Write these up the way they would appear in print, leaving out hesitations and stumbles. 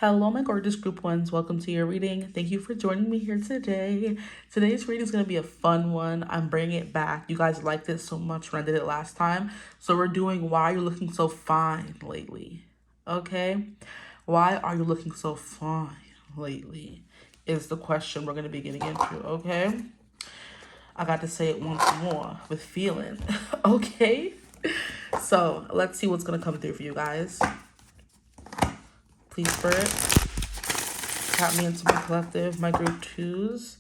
Hello, my gorgeous group ones. Welcome to your reading. Thank you for joining me here today. Today's reading is going to be a fun one. I'm bringing it back. You guys liked it so much when I did it last time. So we're doing why you're looking so fine lately. Okay? Why are you looking so fine lately is the question we're going to be getting into. Okay? I got to say it once more with feeling. Okay? So let's see what's going to come through for you guys. Please, Spirit, tap me into my collective, my group twos.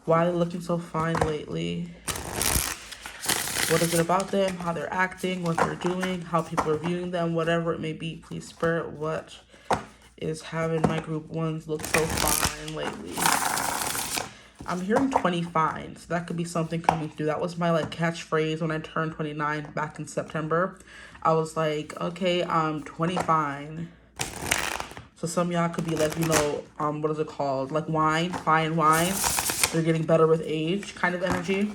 Why they're looking so fine lately? What is it about them? How they're acting, what they're doing, how people are viewing them, whatever it may be. Please, Spirit, what is having my group ones look so fine lately? I'm hearing 20 fine, so that could be something coming through. That was my catchphrase when I turned 29 back in September. I was like, okay, I'm 20 fine. So some of y'all could be what is it called? Like wine, fine wine. They're getting better with age kind of energy.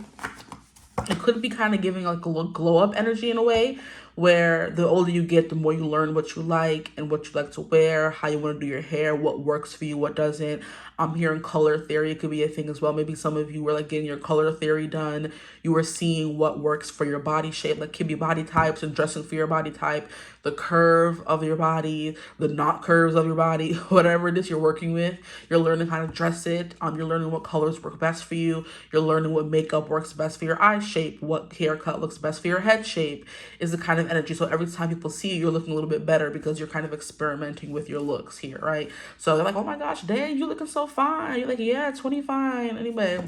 It could be kind of giving like a glow up energy in a way, where the older you get, the more you learn what you like and what you like to wear, how you want to do your hair, what works for you, what doesn't. I'm hearing color theory. It could be a thing as well. Maybe some of you were getting your color theory done. You were seeing what works for your body shape, could be body types and dressing for your body type, the curve of your body, the not curves of your body, whatever it is you're working with. You're learning how to dress it. You're learning what colors work best for you. You're learning what makeup works best for your eye shape, what haircut looks best for your head shape is the kind of energy. So every time people see you, you're looking a little bit better because you're kind of experimenting with your looks here, right? So they're like, oh my gosh, dang, you looking so fine. You're like, yeah, 20 fine. Anyway,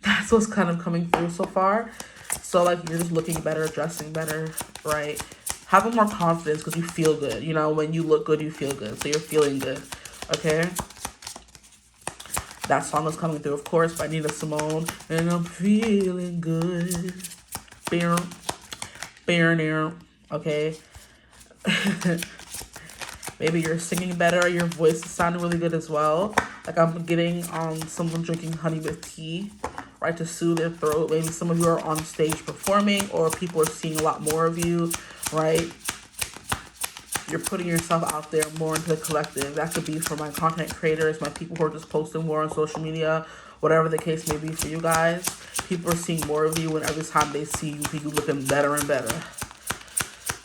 that's what's kind of coming through so far. So you're just looking better, dressing better, right? Having more confidence because you feel good. You know, when you look good, you feel good. So you're feeling good, okay? That song is coming through, of course, by Nina Simone. And I'm feeling good. Okay? Maybe you're singing better. Your voice is sounding really good as well. I'm getting someone drinking honey with tea, right, to soothe their throat. Maybe some of you are on stage performing, or people are seeing a lot more of you, right? You're putting yourself out there more into the collective. That could be for my content creators, my people who are just posting more on social media, whatever the case may be for you guys. People are seeing more of you, and every time they see you, you looking better and better.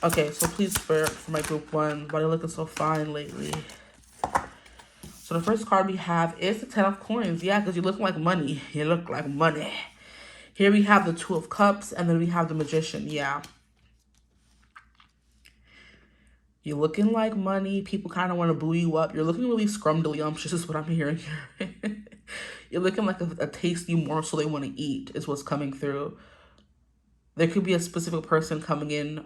Okay, so please, Spirit, for my group one, why are you looking so fine lately? So the first card we have is the 10 of Coins. Yeah, because you're looking like money. You look like money. Here we have the 2 of Cups, and then we have the Magician. Yeah. You're looking like money. People kind of want to boo you up. You're looking really scrumdiddlyumptious is what I'm hearing here. You're looking like a tasty morsel they want to eat is what's coming through. There could be a specific person coming in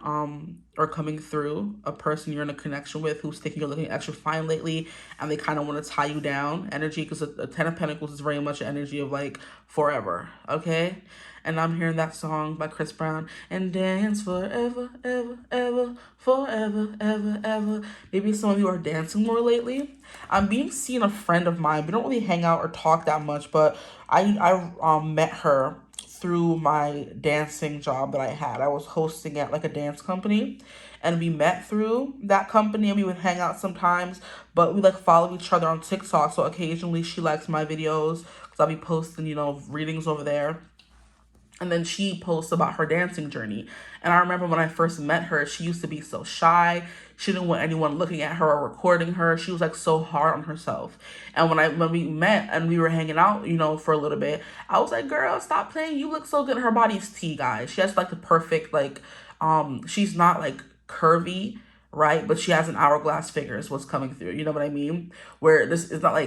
or coming through, a person you're in a connection with who's thinking you're looking extra fine lately, and they kind of want to tie you down energy, because the 10 of Pentacles is very much energy of forever, okay? And I'm hearing that song by Chris Brown, and dance forever, ever, ever, forever, ever, ever. Maybe some of you are dancing more lately. I'm being seen a friend of mine. We don't really hang out or talk that much, but I met her through my dancing job that I had. I was hosting at a dance company, and we met through that company, and we would hang out sometimes, but we follow each other on TikTok. So occasionally she likes my videos because I'll be posting, readings over there. And then she posts about her dancing journey. And I remember when I first met her, she used to be so shy. She didn't want anyone looking at her or recording her. She was so hard on herself. And when we met and we were hanging out, for a little bit, I was like, girl, stop playing. You look so good. Her body's tea, guys. She has the perfect, she's not curvy, right? But she has an hourglass figure is what's coming through. You know what I mean? Where this is not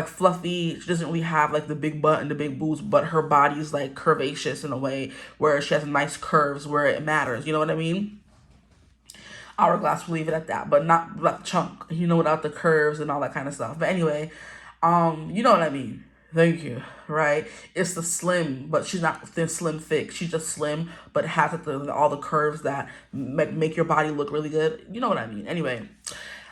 fluffy. She doesn't really have the big butt and the big boobs, but her body's curvaceous in a way where she has nice curves where it matters. You know what I mean? Hourglass, we'll leave it at that, but not like chunk, without the curves and all that kind of stuff. But anyway, you know what I mean. Thank you. Right? It's the slim, but she's not thin, slim, thick. She's just slim, but has all the curves that make your body look really good. You know what I mean? Anyway.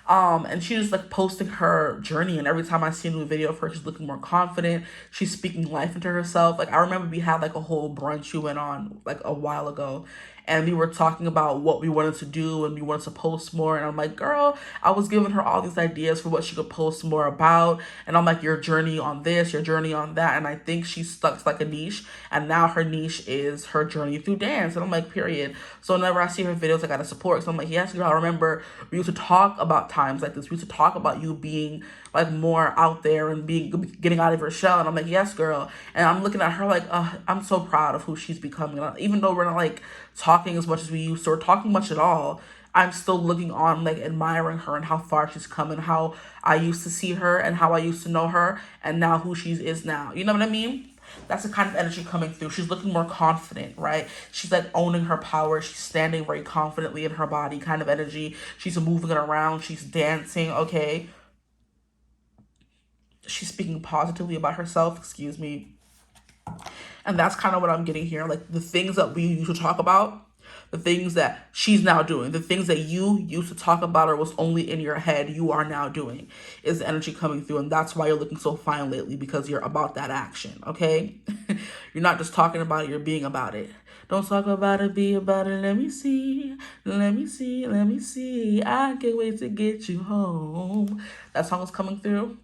And she's posting her journey, and every time I see a new video of her, she's looking more confident. She's speaking life into herself. I remember we had a whole brunch we went on a while ago, and we were talking about what we wanted to do and we wanted to post more. And I'm like, girl, I was giving her all these ideas for what she could post more about. And I'm like, your journey on this, your journey on that. And I think she stuck to like a niche. And now her niche is her journey through dance. And I'm like, period. So whenever I see her videos, I gotta support. So I'm like, yes, girl, I remember we used to talk about times like this. We used to talk about you being like more out there and getting out of your shell. And I'm like, yes, girl. And I'm looking at her like, I'm so proud of who she's becoming. And even though we're not like talking as much as we used to, or talking much at all, I'm still looking on, like admiring her and how far she's come and how I used to see her and how I used to know her and now who she is now. You know what I mean? That's the kind of energy coming through. She's looking more confident, right? She's like owning her power. She's standing very confidently in her body kind of energy. She's moving it around. She's dancing, okay? She's speaking positively about herself, excuse me. And that's kind of what I'm getting here. Like the things that we used to talk about, the things that she's now doing, the things that you used to talk about or was only in your head, you are now doing, is the energy coming through. And that's why you're looking so fine lately, because you're about that action, okay? You're not just talking about it, you're being about it. Don't talk about it, be about it. Let me see, let me see, let me see. I can't wait to get you home. That song is coming through.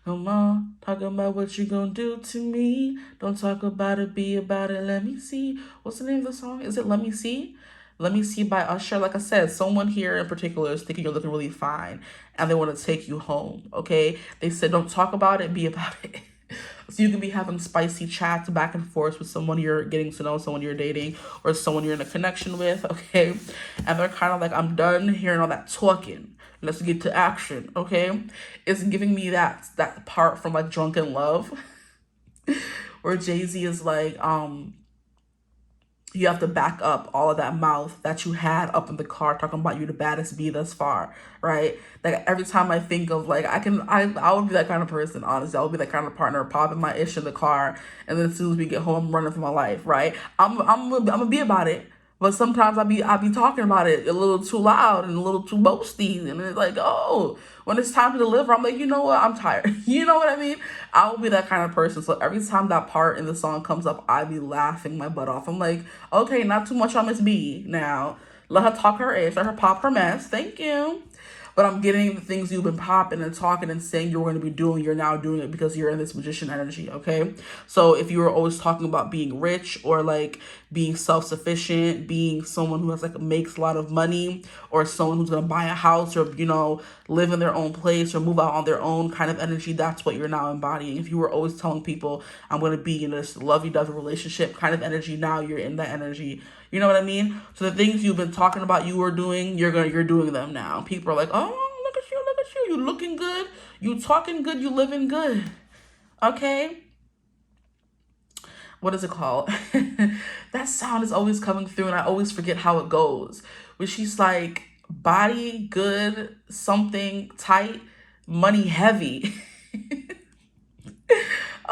Come on, talk about what you gonna do to me. Don't talk about it, be about it. Let me see. What's the name of the song? Is it Let Me See? Let Me See by Usher. Like I said, someone here in particular is thinking you're looking really fine and they want to take you home, okay? They said don't talk about it, be about it. So you can be having spicy chats back and forth with someone you're getting to know, someone you're dating, or someone you're in a connection with, okay? And they're kind of like, I'm done hearing all that talking. Let's get to action, okay? It's giving me that part from like Drunken Love where Jay-Z is like, you have to back up all of that mouth that you had up in the car talking about you the baddest bee thus far, right? Like every time I think of like, I would be that kind of person, honestly. I would be that kind of partner, popping my ish in the car, and then as soon as we get home, I'm running for my life, right? I'm gonna be about it. But sometimes I be talking about it a little too loud and a little too boasty. And it's like, oh, when it's time to deliver, I'm like, you know what? I'm tired. You know what I mean? I will be that kind of person. So every time that part in the song comes up, I be laughing my butt off. I'm like, okay, not too much on Miss B now. Let her talk her ish. Let her pop her mess. Thank you. But I'm getting the things you've been popping and talking and saying you're going to be doing, you're now doing it because you're in this magician energy, okay? So if you were always talking about being rich or like being self-sufficient, being someone who has like makes a lot of money, or someone who's going to buy a house or, you know, live in their own place or move out on their own kind of energy, that's what you're now embodying. If you were always telling people I'm going to be in this lovey-dovey relationship kind of energy, now you're in that energy. You know what I mean? So the things you've been talking about you were doing, you're doing them now. People are like, oh, look at you, you looking good, you talking good, you living good. Okay? What is it called? That sound is always coming through and I always forget how it goes. Where she's like, body good, something tight, money heavy.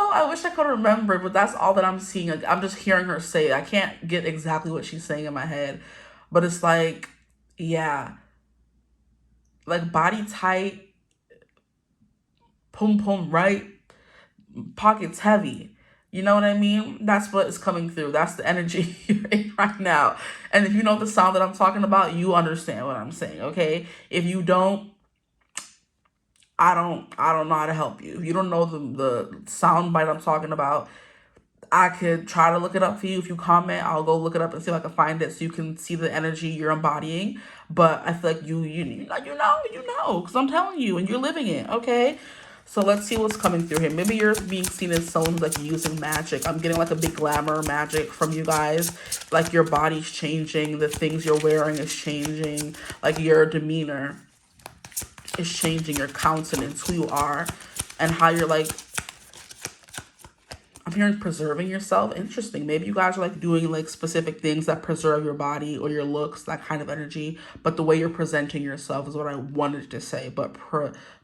Oh, I wish I could remember, but that's all that I'm seeing. Like, I'm just hearing her say it. I can't get exactly what she's saying in my head, but it's like, yeah, like body tight, pum pum right, pockets heavy. You know what I mean? That's what is coming through. That's the energy you're in right now. And if you know the sound that I'm talking about, you understand what I'm saying, okay? If you don't, I don't know how to help you. If you don't know the sound bite I'm talking about, I could try to look it up for you. If you comment, I'll go look it up and see if I can find it so you can see the energy you're embodying. But I feel like you know, because I'm telling you and you're living it, okay? So let's see what's coming through here. Maybe you're being seen as someone who's like using magic. I'm getting like a big glamour magic from you guys. Like your body's changing, the things you're wearing is changing, like your demeanor is changing, your countenance, who you are, and how you're like, I'm hearing preserving yourself. Interesting. Maybe you guys are like doing like specific things that preserve your body or your looks, that kind of energy. But the way you're presenting yourself is what I wanted to say. But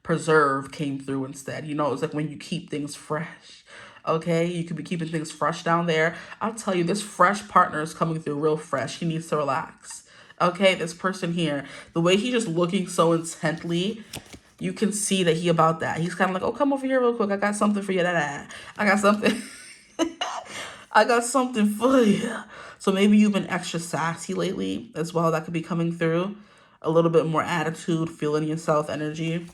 preserve came through instead. You know, it's like when you keep things fresh. Okay, you could be keeping things fresh down there. I'll tell you, this fresh partner is coming through real fresh. He needs to relax. Okay, this person here, the way he's just looking so intently, you can see that he about that. He's kind of like, oh, come over here real quick. I got something for you. I got something. I got something for you. So maybe you've been extra sassy lately as well. That could be coming through. A little bit more attitude, feeling yourself energy.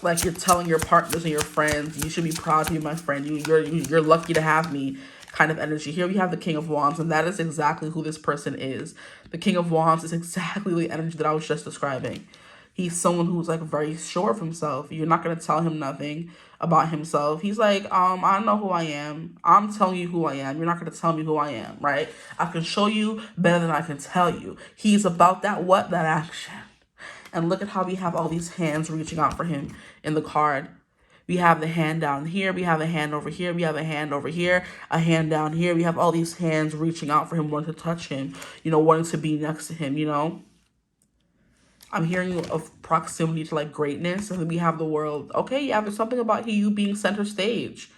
Like you're telling your partners and your friends, you should be proud to be my friend. You're lucky to have me kind of energy. Here we have the King of Wands, and that is exactly who this person is. The King of Wands is exactly the energy that I was just describing. He's someone who's like very sure of himself. You're not gonna tell him nothing about himself. He's like, I know who I am. I'm telling you who I am. You're not gonna tell me who I am, right? I can show you better than I can tell you. He's about that what? That action. And look at how we have all these hands reaching out for him in the card. We have the hand down here. We have a hand over here. We have a hand over here. A hand down here. We have all these hands reaching out for him, wanting to touch him, wanting to be next to him, I'm hearing of proximity to like greatness. And then we have the world. Okay, yeah, there's something about you being center stage.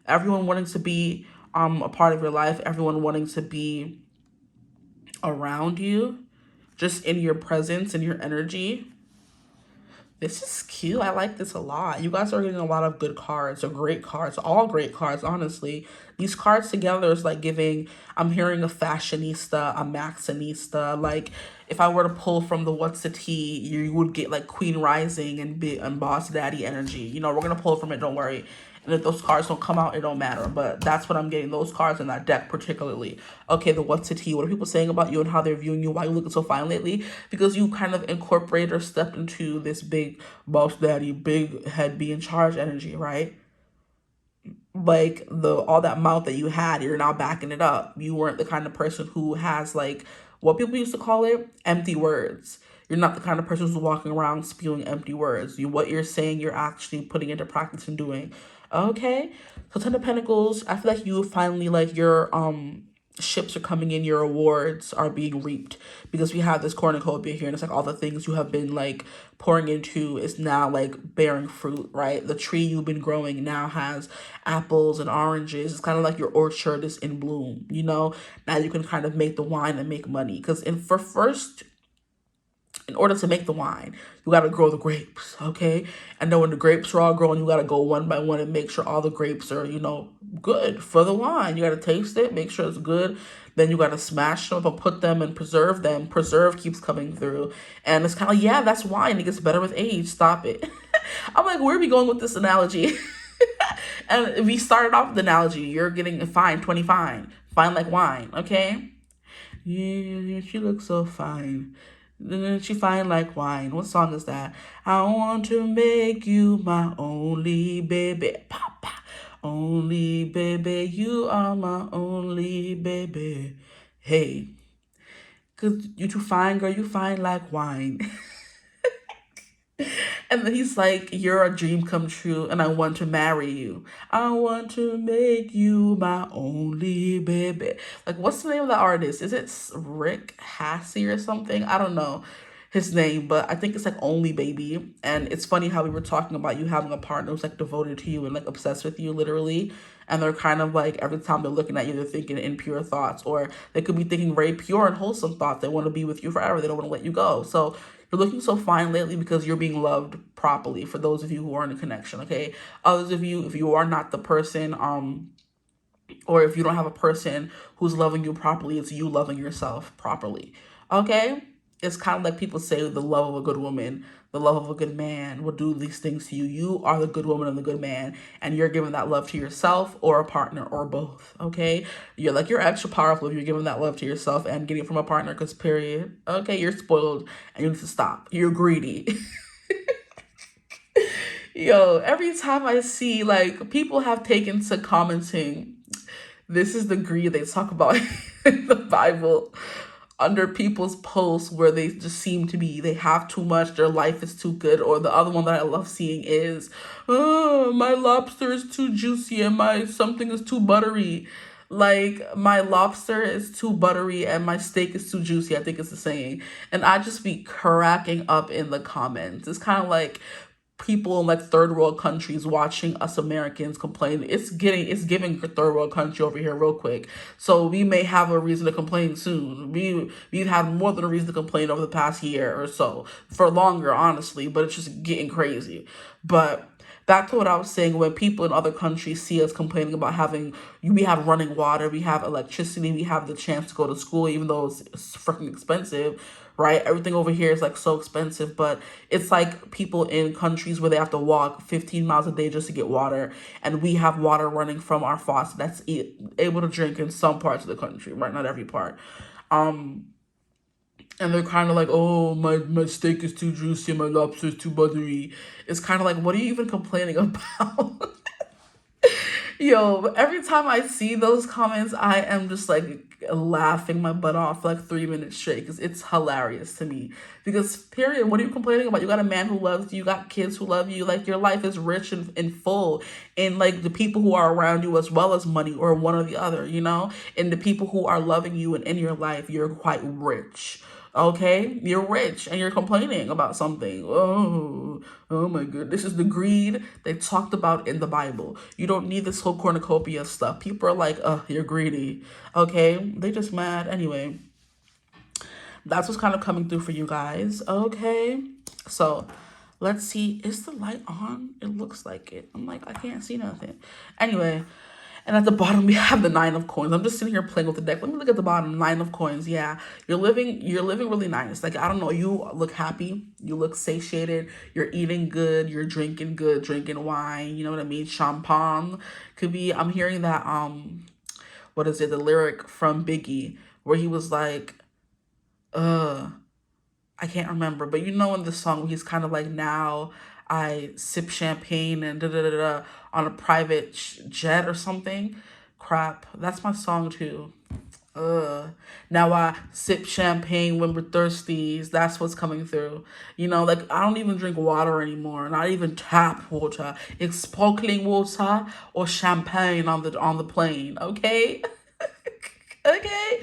Everyone wanting to be a part of your life. Everyone wanting to be around you. Just in your presence and your energy. This is cute. I like this a lot. You guys are getting a lot of good cards, or great cards, all great cards, honestly. These cards together is like giving, I'm hearing a fashionista, a maxinista. Like if I were to pull from the what's the tea, you would get like Queen Rising and Boss Daddy energy. We're going to pull from it, don't worry. And if those cards don't come out, it don't matter. But that's what I'm getting, those cards in that deck particularly. Okay, the what's the tea? What are people saying about you and how they're viewing you? Why are you looking so fine lately? Because you kind of incorporated or stepped into this big boss daddy, big head, be in charge energy, right? Like all that mouth that you had, you're now backing it up. You weren't the kind of person who has like what people used to call it, empty words. You're not the kind of person who's walking around spewing empty words. What you're saying, you're actually putting into practice and doing. Okay, so Ten of Pentacles, I feel like you finally, like, your ships are coming in, your awards are being reaped, because we have this cornucopia here, and it's like all the things you have been like pouring into is now like bearing fruit, right? The tree you've been growing now has apples and oranges. It's kind of like your orchard is in bloom, now you can kind of make the wine and make money, because in order to make the wine, you got to grow the grapes, okay? And then when the grapes are all grown, you got to go one by one and make sure all the grapes are, good for the wine. You got to taste it, make sure it's good. Then you got to smash them up and put them and preserve them. Preserve keeps coming through. And it's kind of like, yeah, that's wine. It gets better with age. Stop it. I'm like, where are we going with this analogy? And we started off with the analogy. You're getting a fine, 20 fine. Fine like wine, okay? Yeah, she looks so fine. Then she fine like wine. What song is that? I want to make you my only baby. Papa. Only baby. You are my only baby. Hey. 'Cause you too fine, girl. You fine like wine. And then he's like, you're a dream come true, and I want to marry you. I want to make you my only baby. Like, what's the name of the artist? Is it Rick Hassey or something? I don't know his name, but I think it's like Only Baby. And it's funny how we were talking about you having a partner who's like devoted to you and like obsessed with you, literally. And they're kind of like, every time they're looking at you, they're thinking impure thoughts, or they could be thinking very pure and wholesome thoughts. They want to be with you forever. They don't want to let you go. So you're looking so fine lately because you're being loved properly, for those of you who are in a connection, okay? Others of you, if you are not the person, or if you don't have a person who's loving you properly, it's you loving yourself properly, okay? It's kind of like people say the love of a good woman, the love of a good man will do these things to you. You are the good woman and the good man, and you're giving that love to yourself or a partner or both, okay? You're extra powerful if you're giving that love to yourself and getting it from a partner, because period. Okay, you're spoiled and you need to stop. You're greedy. Yo, every time I see, like, people have taken to commenting, this is the greed they talk about in the Bible, under people's posts where they just seem to be, they have too much, their life is too good. Or the other one that I love seeing is, oh, my lobster is too juicy and my something is too buttery. Like, my lobster is too buttery and my steak is too juicy, I think it's the saying. And I just be cracking up in the comments. It's kind of like people in like third world countries watching us Americans complain. It's giving third world country over here real quick. So we may have a reason to complain soon. We've had more than a reason to complain over the past year or so, for longer, honestly, but it's just getting crazy. But back to what I was saying, when people in other countries see us complaining about we have running water, we have electricity, we have the chance to go to school, even though it's freaking expensive, right? Everything over here is like so expensive, but it's like people in countries where they have to walk 15 miles a day just to get water, and we have water running from our faucet that's able to drink in some parts of the country, right? Not every part. And they're kind of like, oh, my steak is too juicy, my lobster is too buttery. It's kind of like, what are you even complaining about? Yo, every time I see those comments, I am just like laughing my butt off for like 3 minutes straight because it's hilarious to me. Because, period, what are you complaining about? You got a man who loves you, you got kids who love you. Like, your life is rich and full. And, like, the people who are around you, as well as money, or one or the other, you know? And the people who are loving you and in your life, you're quite rich. Okay, you're rich and you're complaining about something. Oh my god, this is the greed they talked about in the Bible. You don't need this whole cornucopia stuff. People are like, you're greedy. Okay, they just mad. Anyway, that's what's kind of coming through for you guys. Okay, so let's see. Is the light on? It looks like it. I'm like, I can't see nothing. Anyway. And at the bottom, we have the 9 of coins. I'm just sitting here playing with the deck. Let me look at the bottom. 9 of coins. Yeah, you're living really nice. Like, I don't know, you look happy. You look satiated. You're eating good. You're drinking good, drinking wine. You know what I mean? Champagne could be. I'm hearing that, what is it? The lyric from Biggie where he was like, I can't remember, but you know in the song he's kind of like, now I sip champagne and da da da da on a private jet or something. Crap, that's my song too. Now I sip champagne when we're thirsty. That's what's coming through. You know, like, I don't even drink water anymore. Not even tap water. It's sparkling water or champagne on the plane. Okay, okay.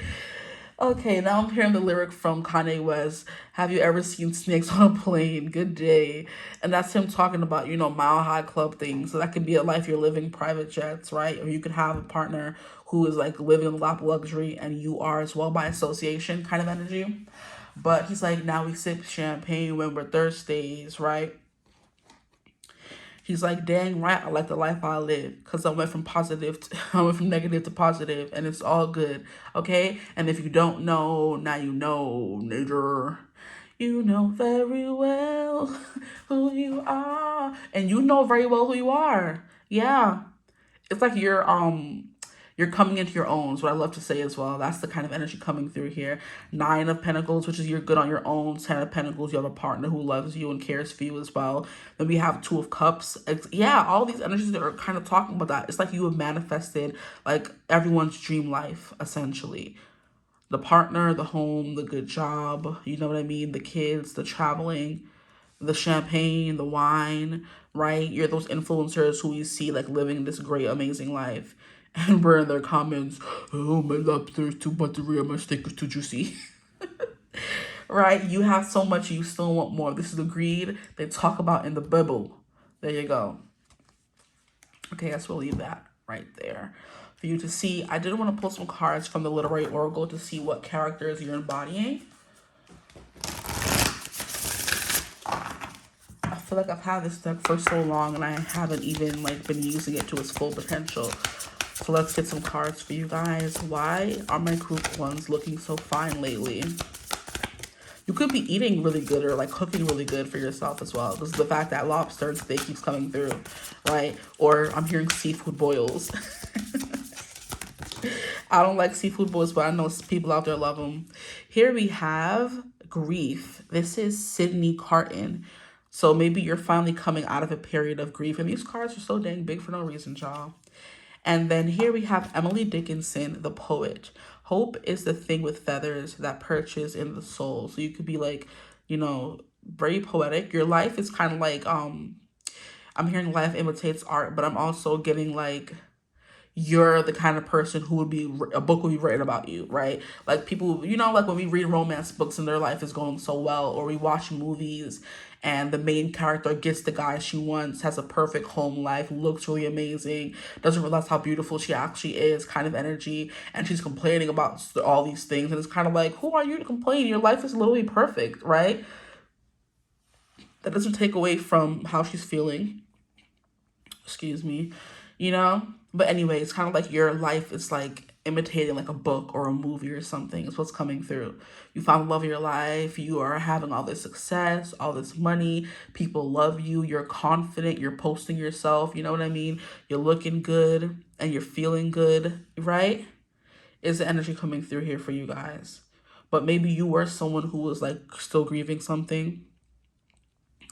Okay, now I'm hearing the lyric from Kanye West. Have you ever seen snakes on a plane? Good day. And that's him talking about, mile high club things. So that could be a life you're living, private jets, right? Or you could have a partner who is like living a lap of luxury and you are as well by association kind of energy. But he's like, now we sip champagne when we're thirsties, right? He's like, dang right, I like the life I live because I went from negative to positive, and it's all good, okay? And if you don't know, now you know, nigger. You know very well who you are, and you know very well who you are. Yeah, it's like you're coming into your own, is what I love to say as well. That's the kind of energy coming through here. 9 of Pentacles, which is you're good on your own. 10 of Pentacles, you have a partner who loves you and cares for you as well. Then we have 2 of Cups. Yeah, all these energies that are kind of talking about that. It's like you have manifested like everyone's dream life, essentially. The partner, the home, the good job, you know what I mean? The kids, the traveling, the champagne, the wine, right? You're those influencers who you see like living this great, amazing life. And we're in their comments, oh, my lobster is too buttery and my steak is too juicy. Right? You have so much, you still want more. This is the greed they talk about in the Bible. There you go. Okay, I guess we'll leave that right there for you to see. I did want to pull some cards from the Literary Oracle to see what characters you're embodying. I feel like I've had this deck for so long and I haven't even like been using it to its full potential. So let's get some cards for you guys. Why are my group ones looking so fine lately? You could be eating really good or like cooking really good for yourself as well. Because the fact that lobster and steak keeps coming through, right? Or I'm hearing seafood boils. I don't like seafood boils, but I know people out there love them. Here we have grief. This is Sydney Carton. So maybe you're finally coming out of a period of grief. And these cards are so dang big for no reason, y'all. And then here we have Emily Dickinson, the poet. Hope is the thing with feathers that perches in the soul. So you could be like, very poetic. Your life is kind of like, I'm hearing life imitates art, but I'm also getting like, you're the kind of person who a book would be written about you, right? Like people, like when we read romance books and their life is going so well, or we watch movies and the main character gets the guy she wants, has a perfect home life, looks really amazing, doesn't realize how beautiful she actually is, kind of energy, and she's complaining about all these things, and it's kind of like, who are you to complain? Your life is literally perfect, right? That doesn't take away from how she's feeling. excuse me, you know? But anyway, it's kind of like your life is like imitating like a book or a movie or something. It's what's coming through. You found the love of your life. You are having all this success, all this money. People love you. You're confident. You're posting yourself. You know what I mean? You're looking good and you're feeling good, right? Is the energy coming through here for you guys. But maybe you were someone who was like still grieving something,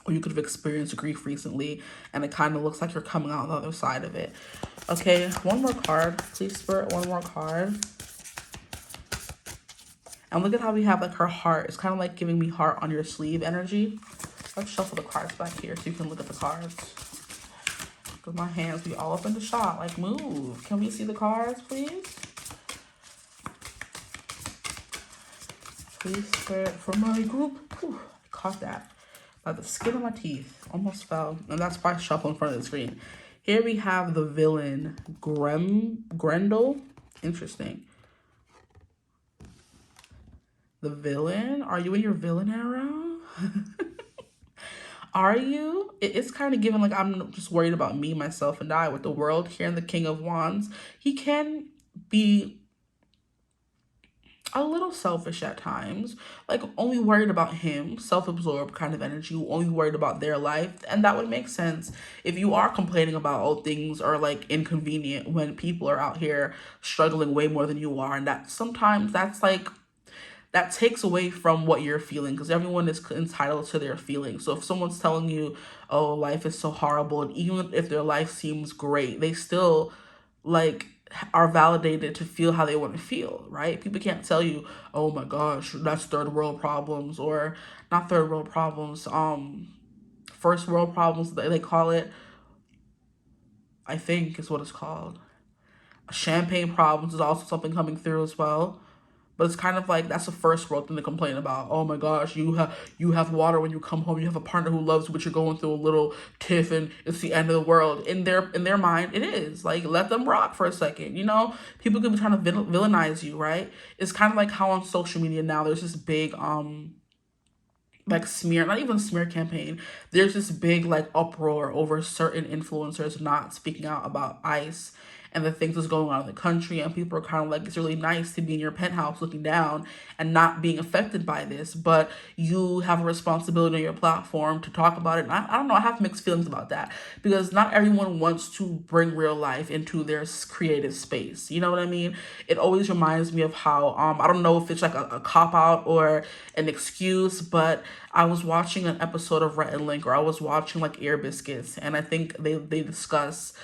or you could have experienced grief recently, and it kind of looks like you're coming out on the other side of it. Okay, one more card, please, Spirit, one more card. And look at how we have like her heart. It's kind of like giving me heart on your sleeve energy. Let's shuffle the cards back here so you can look at the cards. Because my hands be all up in the shot. Like, move. Can we see the cards, please? Please, Spirit, for my group. Whew, I caught that by the skin of my teeth. Almost fell. And that's why I shuffle in front of the screen. Here we have the villain, Grendel. Interesting. The villain? Are you in your villain era? Are you? It's kind of given like I'm just worried about me, myself, and I with the world here in the King of Wands. He can be a little selfish at times, like only worried about him, self-absorbed kind of energy, only worried about their life. And that would make sense if you are complaining about all things are like inconvenient when people are out here struggling way more than you are. And that sometimes that's like, that takes away from what you're feeling, because everyone is entitled to their feelings. So if someone's telling you, oh, life is so horrible, and even if their life seems great, they still like are validated to feel how they want to feel, right? People can't tell you, oh my gosh, that's third world problems, or not third world problems, first world problems, they call it, I think is what it's called. Champagne problems is also something coming through as well. But it's kind of like that's the first world thing to complain about. Oh my gosh, you have water when you come home. You have a partner who loves you, but you're going through a little tiff, and it's the end of the world. In their mind, it is. Like, let them rock for a second. You know, people could be trying to villainize you, right? It's kind of like how on social media now there's this big like smear, not even smear campaign. There's this big like uproar over certain influencers not speaking out about ICE and the things that's going on in the country, and people are kind of like, it's really nice to be in your penthouse looking down and not being affected by this, but you have a responsibility on your platform to talk about it. And I don't know, I have mixed feelings about that, because not everyone wants to bring real life into their creative space. You know what I mean? It always reminds me of how, I don't know if it's like a cop-out or an excuse, but I was watching an episode of Rhett and Link, or I was watching like Ear Biscuits, and I think they discuss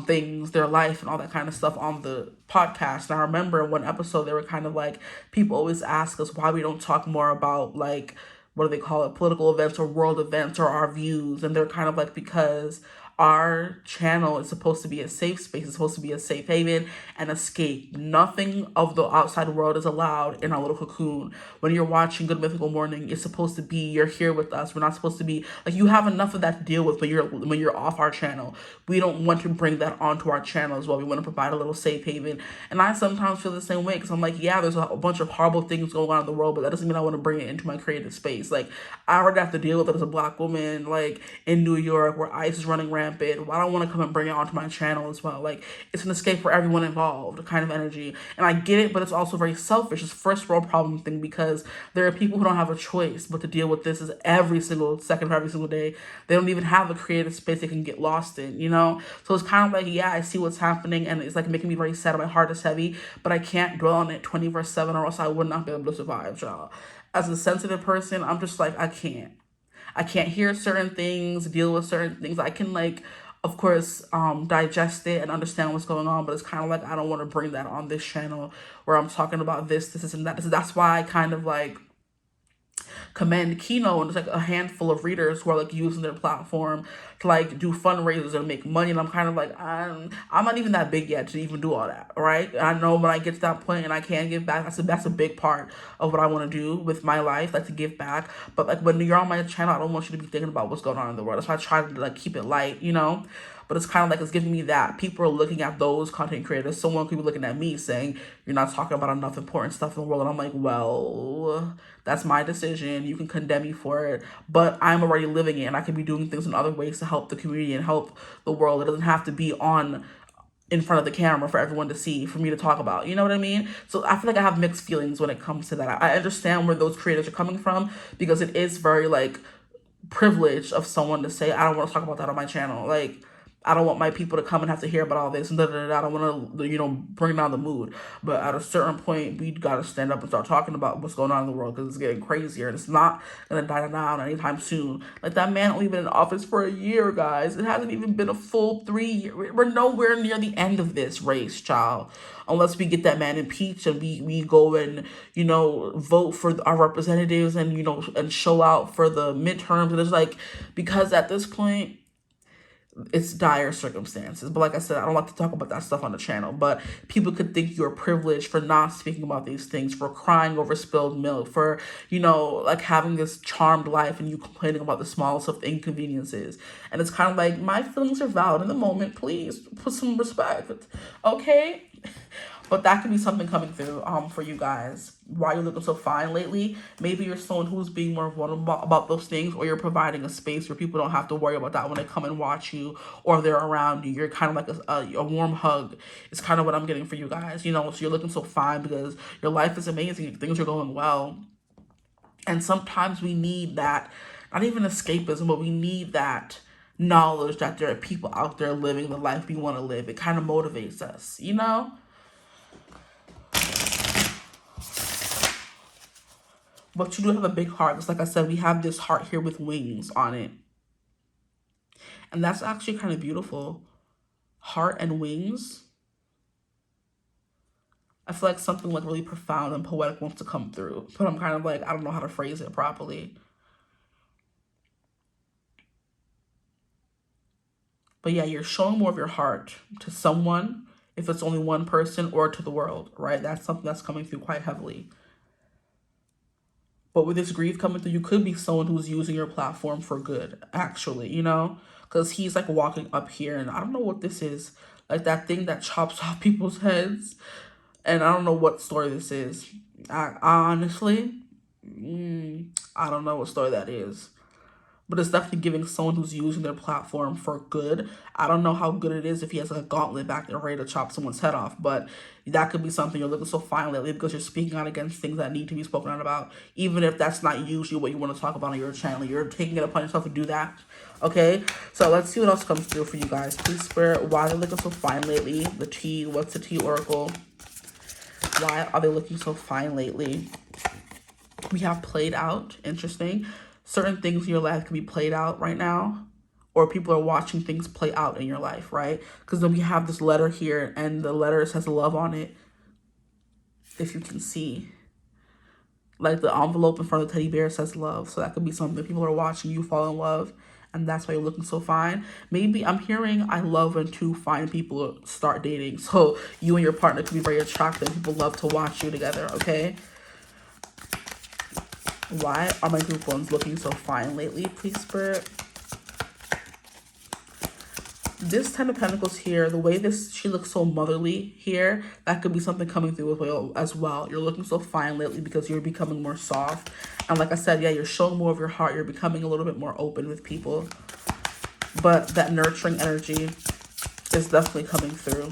things, their life and all that kind of stuff on the podcast. And I remember in one episode they were kind of like, people always ask us why we don't talk more about like, what do they call it, political events or world events or our views. And they're kind of like, because our channel is supposed to be a safe space. It's supposed to be a safe haven and escape. Nothing of the outside world is allowed in our little cocoon. When you're watching Good Mythical Morning, it's supposed to be, you're here with us. We're not supposed to be like, you have enough of that to deal with when you're off our channel. We don't want to bring that onto our channel as well. We want to provide a little safe haven. And I sometimes feel the same way, because I'm like, yeah, there's a bunch of horrible things going on in the world, but that doesn't mean I want to bring it into my creative space. Like, I already have to deal with it as a Black woman, like in New York, where ICE is running rampant. Well, I don't want to come and bring it onto my channel as well. Like, it's an escape for everyone involved kind of energy. And I get it, but it's also very selfish. It's first world problem thing, because there are people who don't have a choice but to deal with this is every single second of every single day. They don't even have a creative space they can get lost in, you know? So it's kind of like, yeah, I see what's happening, and it's like making me very sad. My heart is heavy, but I can't dwell on it 24/7, or else I would not be able to survive, y'all. As a sensitive person, I'm just like, I can't hear certain things, deal with certain things. I can like, of course, digest it and understand what's going on, but it's kind of like, I don't want to bring that on this channel where I'm talking about this, and that. So that's why I kind of like commend Kino and it's like a handful of readers who are like using their platform to like do fundraisers and make money. And I'm kind of like, I'm not even that big yet to even do all that, right? And I know when I get to that point and I can give back, that's a big part of what I want to do with my life, like to give back. But like when you're on my channel, I don't want you to be thinking about what's going on in the world. That's why I try to like keep it light, you know? but it's kind of like it's giving me that people are looking at those content creators. Someone could be looking at me saying, you're not talking about enough important stuff in the world. And I'm like, well, that's my decision. You can condemn me for it, but I'm already living it, and I can be doing things in other ways to help the community and help the world. It doesn't have to be on in front of the camera for everyone to see, for me to talk about. You know what I mean? So I feel like I have mixed feelings when it comes to that. I understand where those creators are coming from, because it is very like privilege of someone to say, I don't want to talk about that on my channel. Like, I don't want my people to come and have to hear about all this and I don't want to, you know, bring down the mood. But at a certain point, we got to stand up and start talking about what's going on in the world, because it's getting crazier and it's not going to die down anytime soon. Like, that man only been in office for a year, guys. It hasn't even been a full 3 years. We're nowhere near the end of this race, child. Unless we get that man impeached and we go and, you know, vote for our representatives and, you know, and show out for the midterms. And it's like, because at this point, it's dire circumstances. But like I said, I don't like to talk about that stuff on the channel, but people could think you're privileged for not speaking about these things, for crying over spilled milk, for, you know, like having this charmed life and you complaining about the smallest of inconveniences. And it's kind of like, my feelings are valid in the moment. Please put some respect, okay? But that could be something coming through for you guys. Why you're looking so fine lately? Maybe you're someone who's being more vulnerable about those things, or you're providing a space where people don't have to worry about that when they come and watch you or they're around you. You're kind of like a warm hug. It's kind of what I'm getting for you guys. You know, so you're looking so fine because your life is amazing. Things are going well. And sometimes we need that, not even escapism, but we need that knowledge that there are people out there living the life we want to live. It kind of motivates us, you know? But you do have a big heart. Just like I said, we have this heart here with wings on it. And that's actually kind of beautiful. Heart and wings. I feel like something like really profound and poetic wants to come through. But I'm kind of like, I don't know how to phrase it properly. But yeah, you're showing more of your heart to someone, if it's only one person, or to the world, right? That's something that's coming through quite heavily. But with this grief coming through, you could be someone who's using your platform for good, actually, you know? Because he's like walking up here, and I don't know what this is. Like that thing that chops off people's heads. And I don't know what story this is. Honestly, I don't know what story that is. But it's definitely giving someone who's using their platform for good. I don't know how good it is if he has like a gauntlet back there ready to chop someone's head off. But that could be something. You're looking so fine lately because you're speaking out against things that need to be spoken out about. Even if that's not usually what you want to talk about on your channel. You're taking it upon yourself to do that. Okay? So let's see what else comes through for you guys. Please, Spirit, why are they looking so fine lately? The T. What's the T, Oracle? Why are they looking so fine lately? We have played out. Interesting. Certain things in your life can be played out right now, or people are watching things play out in your life, right? Because then we have this letter here, and the letter says love on it, if you can see. Like the envelope in front of the teddy bear says love. So that could be something. People are watching you fall in love, and that's why you're looking so fine. Maybe I'm hearing I love when two fine people start dating. So you and your partner can be very attractive. People love to watch you together, okay? Why are my group ones looking so fine lately, please, Spirit? This Ten of Pentacles here, the way she looks so motherly here, that could be something coming through as well. You're looking so fine lately because you're becoming more soft. And like I said, yeah, you're showing more of your heart. You're becoming a little bit more open with people. But that nurturing energy is definitely coming through.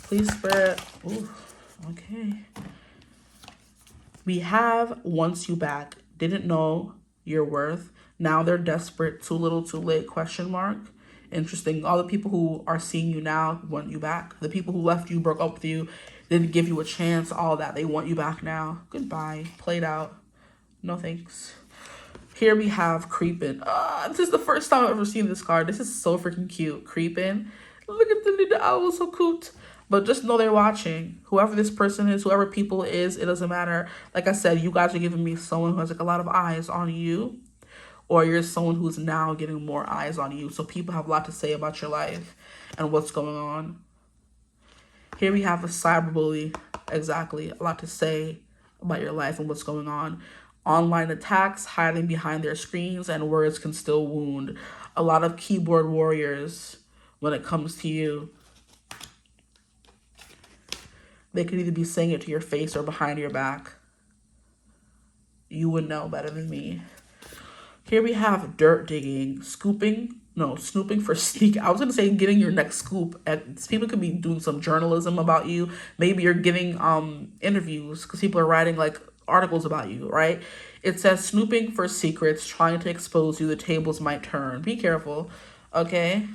Please, Spirit. Ooh, okay. We have wants you back. Didn't know your worth. Now they're desperate. Too little, too late, question mark. Interesting. All the people who are seeing you now want you back. The people who left you, broke up with you, didn't give you a chance, all that. They want you back now. Goodbye. Played out. No thanks. Here we have Creepin'. This is the first time I've ever seen this card. This is so freaking cute. Creepin'. Look at the little owl, so cute. But just know they're watching. Whoever this person is, whoever people is, it doesn't matter. Like I said, you guys are giving me someone who has like a lot of eyes on you. Or you're someone who's now getting more eyes on you. So people have a lot to say about your life and what's going on. Here we have a cyberbully. Exactly. A lot to say about your life and what's going on. Online attacks, hiding behind their screens, and words can still wound. a lot of keyboard warriors when it comes to you. They could either be saying it to your face or behind your back. You would know better than me. Here we have dirt digging, snooping for sneak. I was going to say getting your next scoop. People could be doing some journalism about you. Maybe you're getting interviews because people are writing like articles about you, right? It says snooping for secrets, trying to expose you. The tables might turn. Be careful, okay?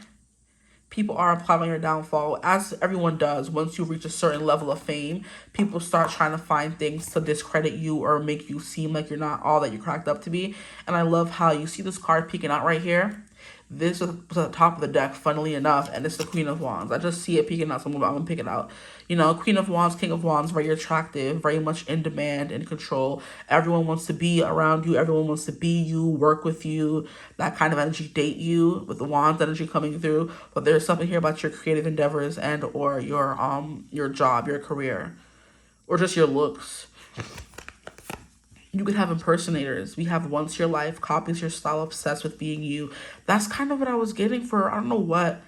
People are plotting your downfall, as everyone does. Once you reach a certain level of fame, people start trying to find things to discredit you or make you seem like you're not all that you're cracked up to be. And I love how you see this card peeking out right here. This was at the top of the deck, funnily enough, and it's the Queen of Wands. I just see it peeking out, so I'm going to pick it out. You know, Queen of Wands, King of Wands, very attractive, very much in demand, in control. Everyone wants to be around you. Everyone wants to be you, work with you, that kind of energy, date you, with the Wands energy coming through. But there's something here about your creative endeavors and or your job, your career, or just your looks. You could have impersonators. We have once your life, copies your style, obsessed with being you. That's kind of what I was getting for, I don't know what.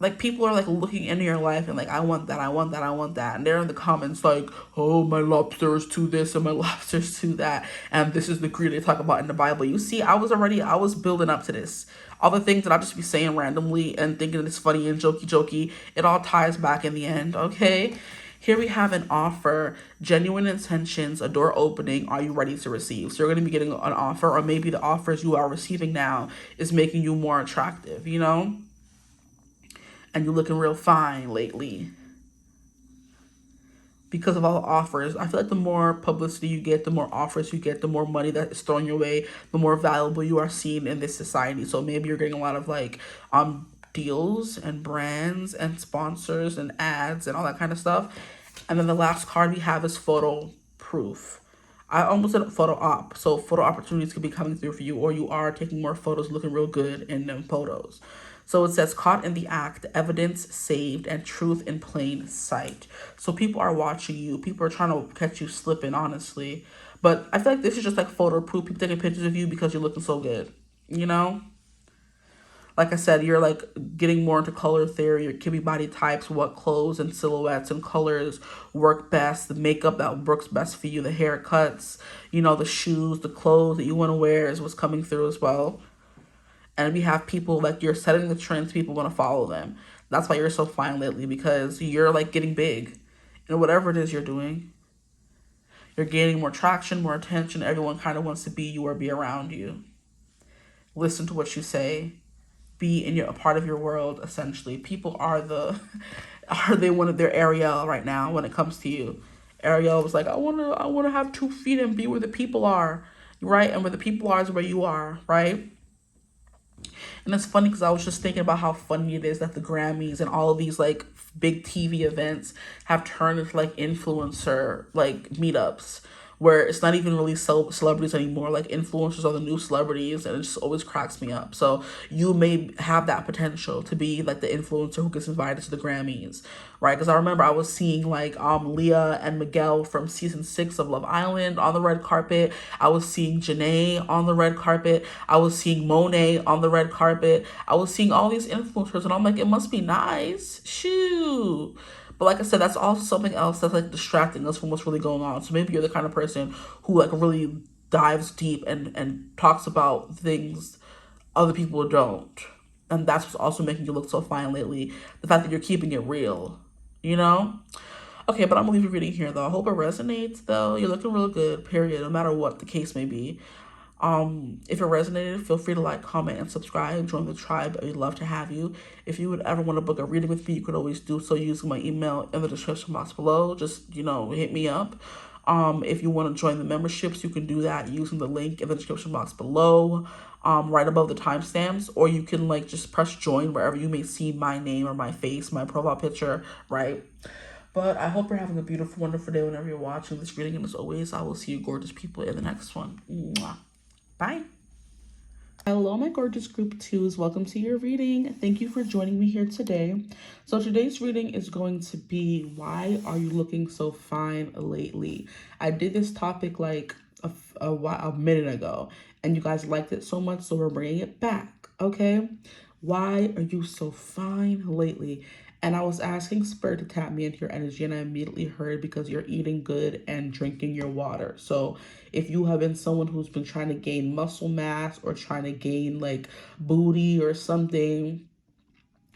Like, people are like looking into your life and like, I want that, I want that, I want that. And they're in the comments like, oh, my lobster's to this and my lobster's to that. And this is the greed they talk about in the Bible. You see, I was building up to this. All the things that I'll just be saying randomly and thinking it's funny and jokey, it all ties back in the end, okay? Here we have an offer, genuine intentions, a door opening. Are you ready to receive? So you're going to be getting an offer, or maybe the offers you are receiving now is making you more attractive, you know? And you're looking real fine lately. Because of all the offers, I feel like the more publicity you get, the more offers you get, the more money that is thrown your way, the more valuable you are seen in this society. So maybe you're getting a lot of like deals and brands and sponsors and ads and all that kind of stuff. And then the last card we have is photo proof. I almost said photo op. So photo opportunities could be coming through for you, or you are taking more photos, looking real good in them photos. So it says caught in the act, evidence saved, and truth in plain sight. So people are watching you. People are trying to catch you slipping, honestly. But I feel like this is just like photo proof. People taking pictures of you because you're looking so good, you know? Like I said, you're like getting more into color theory, your Kibby body types, what clothes and silhouettes and colors work best, the makeup that works best for you, the haircuts, you know, the shoes, the clothes that you want to wear is what's coming through as well. And we have people like you're setting the trends, people want to follow them. That's why you're so fine lately, because you're like getting big in whatever it is you're doing. You're gaining more traction, more attention. Everyone kind of wants to be you or be around you. Listen to what you say. Be in a part of your world, essentially. People are they wanted their Ariel right now when it comes to you. Ariel was like, I wanna have 2 feet and be where the people are, right? And where the people are is where you are, right? And it's funny because I was just thinking about how funny it is that the Grammys and all of these like big TV events have turned into like influencer like meetups, where it's not even really celebrities anymore. Like influencers are the new celebrities, and it just always cracks me up. So you may have that potential to be like the influencer who gets invited to the Grammys, right? Because I remember I was seeing like Leah and Miguel from season 6 of Love Island on the red carpet. I was seeing Janae on the red carpet. I was seeing Monet on the red carpet. I was seeing all these influencers, and I'm like, it must be nice. Shoot. But like I said, that's also something else that's like distracting us from what's really going on. So maybe you're the kind of person who like really dives deep and talks about things other people don't. And that's what's also making you look so fine lately. The fact that you're keeping it real, you know? Okay, but I'm gonna leave your reading here though. I hope it resonates though. You're looking real good, period, no matter what the case may be. If it resonated, feel free to like, comment, and subscribe. Join the tribe. We'd love to have you. If you would ever want to book a reading with me, you could always do so using my email in the description box below. Just, hit me up. If you want to join the memberships, you can do that using the link in the description box below, right above the timestamps, or you can like just press join wherever you may see my name or my face, my profile picture, right? But I hope you're having a beautiful, wonderful day whenever you're watching this reading. And as always, I will see you gorgeous people in the next one. Mwah. Bye. Hello, my gorgeous group 2s. Welcome to your reading. Thank you for joining me here today. So today's reading is going to be, why are you looking so fine lately? I did this topic like a minute ago, and you guys liked it so much, so we're bringing it back, okay? Why are you so fine lately? And I was asking Spirit to tap me into your energy, and I immediately heard because you're eating good and drinking your water. So if you have been someone who's been trying to gain muscle mass or trying to gain like booty or something,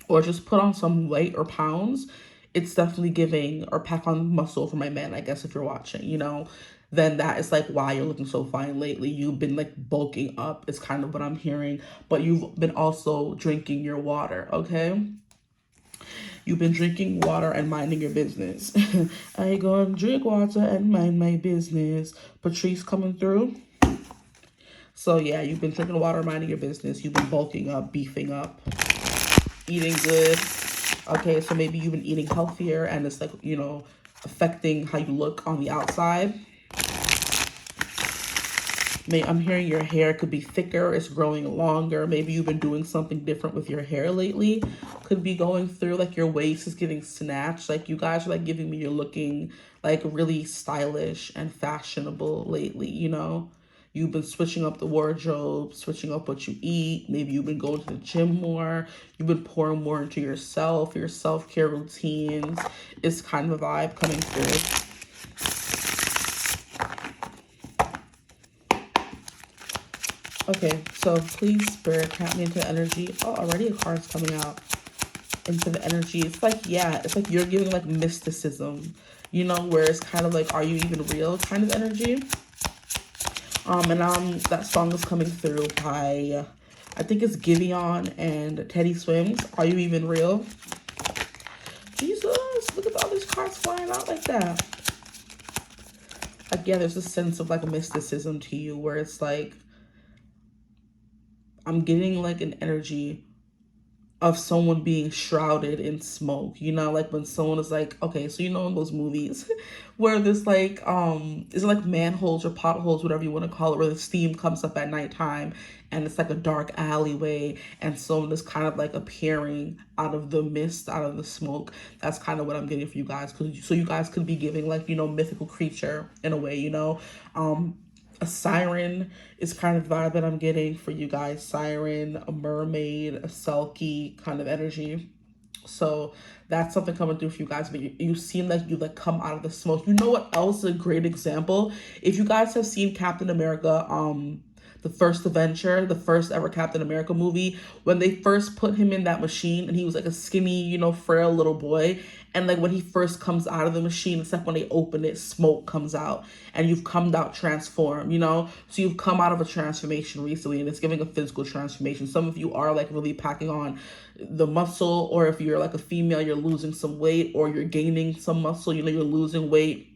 or just put on some weight or pounds, it's definitely giving, or pack on muscle for my man, I guess, if you're watching, you know, then that is like why you're looking so fine lately. You've been like bulking up is kind of what I'm hearing, but you've been also drinking your water, okay? You've been drinking water and minding your business. I gonna drink water and mind my business. Patrice coming through. So yeah, you've been drinking water, minding your business. You've been bulking up, beefing up, eating good. Okay, so maybe you've been eating healthier and it's like, you know, affecting how you look on the outside. I'm hearing your hair could be thicker, it's growing longer. Maybe you've been doing something different with your hair lately. Could be going through like your waist is getting snatched. Like you guys are like giving me you're looking like really stylish and fashionable lately, you know? You've been switching up the wardrobe, switching up what you eat. Maybe you've been going to the gym more. You've been pouring more into yourself, your self-care routines. It's kind of a vibe coming through. Okay, so please, Spirit, tap me into the energy. Oh, already a card's coming out into the energy. It's like, yeah, it's like you're giving like mysticism, you know, where it's kind of like, are you even real kind of energy? That song is coming through by, I think it's Giveon and Teddy Swims. Are you even real? Jesus, look at all these cards flying out like that. Like, yeah, there's a sense of like a mysticism to you where it's like, I'm getting like an energy of someone being shrouded in smoke, you know, like when someone is like, okay, so you know in those movies where there's like is it like manholes or potholes, whatever you want to call it, where the steam comes up at nighttime and it's like a dark alleyway and someone is kind of like appearing out of the mist, out of the smoke. That's kind of what I'm getting for you guys, so you guys could be giving like, you know, mythical creature in a way, you know. A siren is kind of the vibe that I'm getting for you guys. Siren, a mermaid, a Selkie kind of energy. So that's something coming through for you guys. But you seem like you like come out of the smoke. You know what else is a great example? If you guys have seen Captain America, the first Avenger, the first ever Captain America movie, when they first put him in that machine and he was like a skinny, you know, frail little boy. And like when he first comes out of the machine, it's like when they open it, smoke comes out and you've come out transformed, you know? So you've come out of a transformation recently and it's giving a physical transformation. Some of you are like really packing on the muscle, or if you're like a female, you're losing some weight or you're gaining some muscle, you know, you're losing weight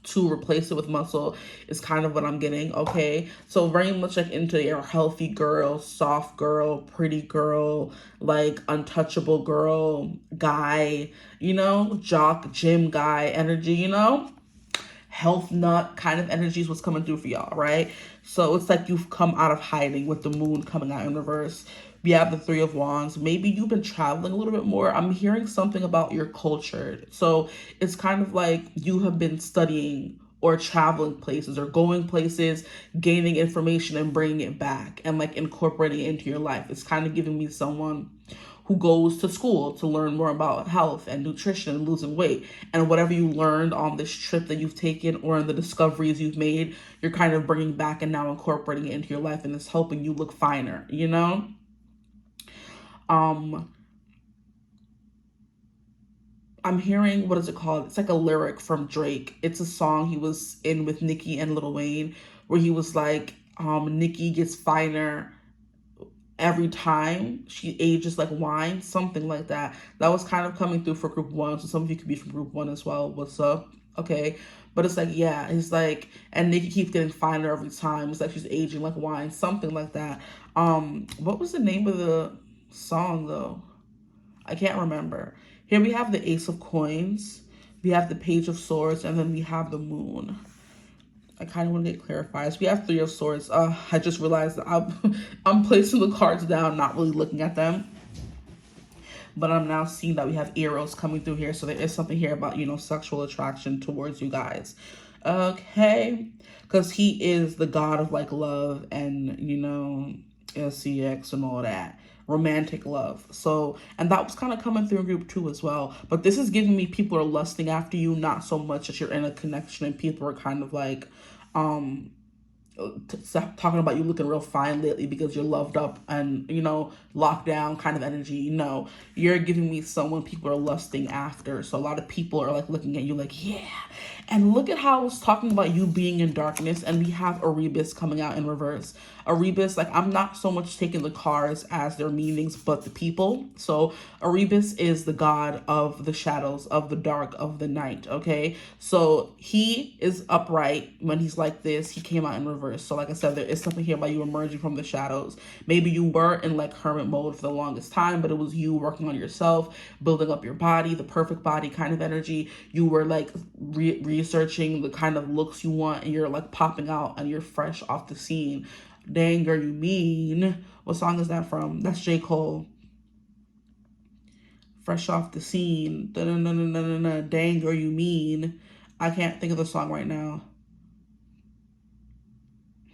to replace it with muscle is kind of what I'm getting, okay? So very much like into your healthy girl, soft girl, pretty girl, like untouchable girl, guy, you know, jock, gym guy energy, you know? Health nut kind of energy is what's coming through for y'all, right? So it's like you've come out of hiding with the moon coming out in reverse. We have the Three of Wands. Maybe you've been traveling a little bit more. I'm hearing something about your culture. So it's kind of like you have been studying or traveling places or going places, gaining information and bringing it back and like incorporating it into your life. It's kind of giving me someone who goes to school to learn more about health and nutrition and losing weight. And whatever you learned on this trip that you've taken or in the discoveries you've made, you're kind of bringing back and now incorporating it into your life, and it's helping you look finer, you know? I'm hearing, what is it called? It's like a lyric from Drake. It's a song he was in with Nicki and Lil Wayne where he was like, Nicki gets finer every time she ages like wine, something like that. That was kind of coming through for group one. So some of you could be from group one as well. What's up? Okay. But it's like, yeah, it's like, and Nicki keeps getting finer every time. It's like she's aging like wine, something like that. What was the name of the song though? I can't remember. Here we have the Ace of Coins, we have the Page of Swords, and then we have the Moon. I kind of want to get clarified. So we have Three of Swords. I just realized that I'm placing the cards down, not really looking at them. But I'm now seeing that we have Eros coming through here. So there is something here about, you know, sexual attraction towards you guys. Okay, because he is the god of like love and, you know, sex and all that, romantic love. So, and that was kind of coming through in group 2 as well. But this is giving me people are lusting after you, not so much that you're in a connection and people are kind of like talking about you looking real fine lately because you're loved up and, you know, locked down kind of energy. No, you're giving me someone people are lusting after. So a lot of people are like looking at you like, yeah. And look at how I was talking about you being in darkness, and we have Erebus coming out in reverse. Erebus, like, I'm not so much taking the cards as their meanings, but the people. So Erebus is the god of the shadows, of the dark, of the night, okay? So he is upright when he's like this. He came out in reverse. So like I said, there is something here about you emerging from the shadows. Maybe you were in like hermit mode for the longest time, but it was you working on yourself, building up your body, the perfect body kind of energy. You were like researching the kind of looks you want, and you're like popping out and you're fresh off the scene. Dang girl, you mean. What song is that from? That's J. Cole. Fresh off the scene. Da-da-da-da-da-da. Dang girl, you mean. I can't think of the song right now.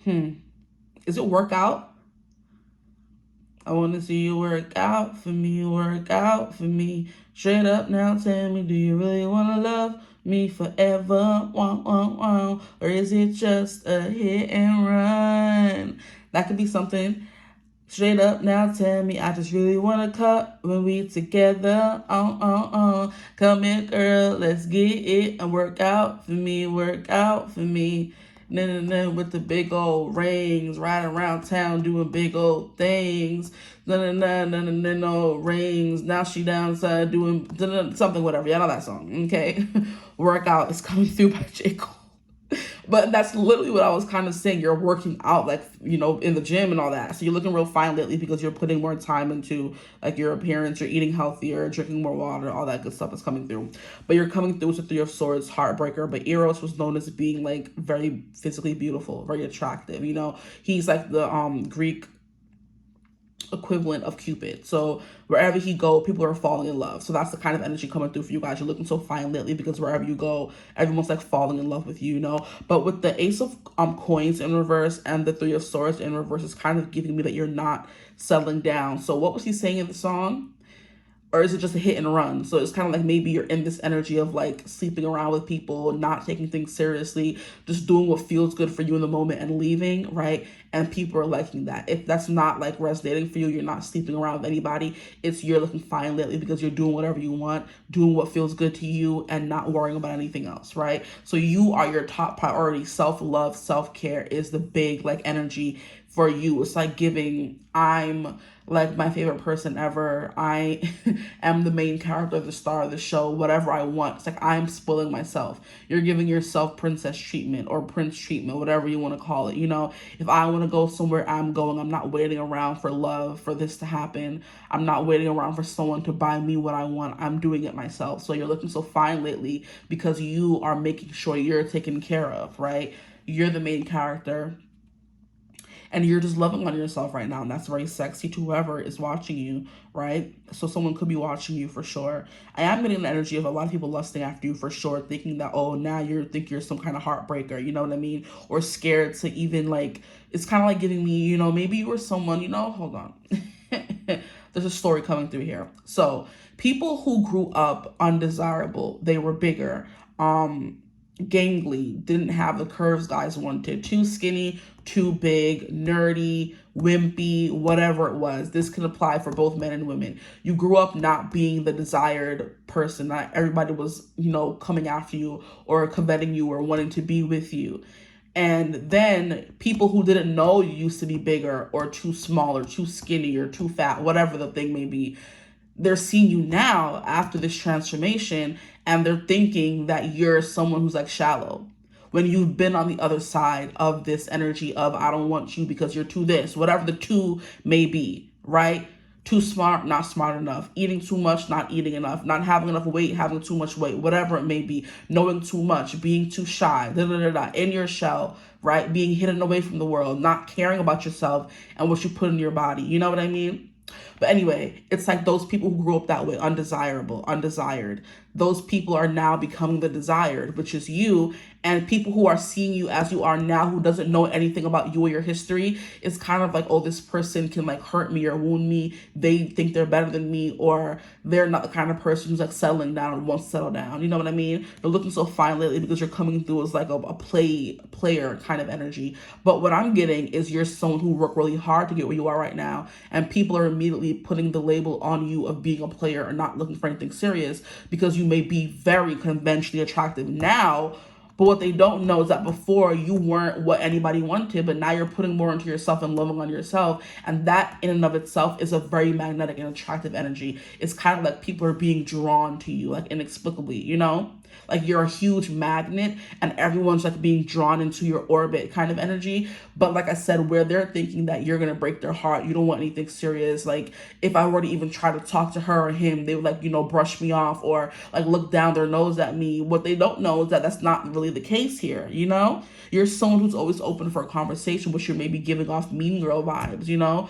Is it Workout? I want to see you work out for me, work out for me. Straight up now, tell me, do you really want to love me forever? Wow, wow, wow. Or is it just a hit and run? That could be something. Straight up now, tell me, I just really want to cut when we together. Come here, girl, let's get it and work out for me, work out for me. With the big old rings, riding around town doing big old things. No rings. Now she downside doing something, whatever. Y'all know that song, okay? Workout is coming through by J. Cole. But that's literally what I was kind of saying. You're working out, like, you know, in the gym and all that. So you're looking real fine lately because you're putting more time into, like, your appearance. You're eating healthier, drinking more water, all that good stuff is coming through. But you're coming through with the Three of Swords, heartbreaker. But Eros was known as being, like, very physically beautiful, very attractive, you know. He's, like, the Greek equivalent of Cupid. So wherever he go, people are falling in love. So that's the kind of energy coming through for you guys. You're looking so fine lately because wherever you go, everyone's like falling in love with you, you know. But with the Ace of Coins in reverse and the Three of Swords in reverse, is kind of giving me that you're not settling down. So what was he saying in the song? Or is it just a hit and run? So it's kind of like maybe you're in this energy of like sleeping around with people, not taking things seriously, just doing what feels good for you in the moment and leaving, right? And people are liking that. If that's not like resonating for you, you're not sleeping around with anybody, it's you're looking fine lately because you're doing whatever you want, doing what feels good to you and not worrying about anything else, right? So you are your top priority. Self-love, self-care is the big like energy for you. It's like giving, I'm like my favorite person ever. I am the main character, the star of the show, whatever I want. It's like I'm spoiling myself. You're giving yourself princess treatment or prince treatment, whatever you want to call it. You know, if I want to go somewhere, I'm going. I'm not waiting around for love, for this to happen. I'm not waiting around for someone to buy me what I want. I'm doing it myself. So you're looking so fine lately because you are making sure you're taken care of, right? You're the main character. And you're just loving on yourself right now. And that's very sexy to whoever is watching you, right? So someone could be watching you for sure. I am getting the energy of a lot of people lusting after you for sure, thinking that, oh, now you think you're some kind of heartbreaker, you know what I mean? Or scared to even like, it's kind of like giving me, you know, maybe you were someone, you know, hold on. There's a story coming through here. So people who grew up undesirable, they were bigger, gangly, didn't have the curves guys wanted, too skinny, too big, nerdy, wimpy, whatever it was. This can apply for both men and women. You grew up not being the desired person. Not everybody was, you know, coming after you or coveting you or wanting to be with you. And then people who didn't know you used to be bigger or too small or too skinny or too fat, whatever the thing may be, they're seeing you now after this transformation and they're thinking that you're someone who's like shallow when you've been on the other side of this energy of I don't want you because you're too this, whatever the two may be, right? Too smart, not smart enough, eating too much, not eating enough, not having enough weight, having too much weight, whatever it may be, knowing too much, being too shy, in your shell, right? Being hidden away from the world, not caring about yourself and what you put in your body. You know what I mean? But anyway, it's like those people who grew up that way, undesirable, undesired. Those people are now becoming the desired, which is you. And people who are seeing you as you are now, who doesn't know anything about you or your history, is kind of like, oh, this person can like hurt me or wound me. They think they're better than me, or they're not the kind of person who's like settling down and won't settle down. You know what I mean? They're looking so fine lately because you're coming through as like a player kind of energy. But what I'm getting is you're someone who worked really hard to get where you are right now, and people are immediately putting the label on you of being a player or not looking for anything serious because you may be very conventionally attractive now. But what they don't know is that before you weren't what anybody wanted, but now you're putting more into yourself and loving on yourself. And that in and of itself is a very magnetic and attractive energy. It's kind of like people are being drawn to you, like inexplicably, you know? Like you're a huge magnet and everyone's like being drawn into your orbit kind of energy. But like I said, where they're thinking that you're going to break their heart, you don't want anything serious. Like if I were to even try to talk to her or him, they would like, you know, brush me off or like look down their nose at me. What they don't know is that that's not really the case here, you know? You're someone who's always open for a conversation, but you're maybe giving off mean girl vibes, you know,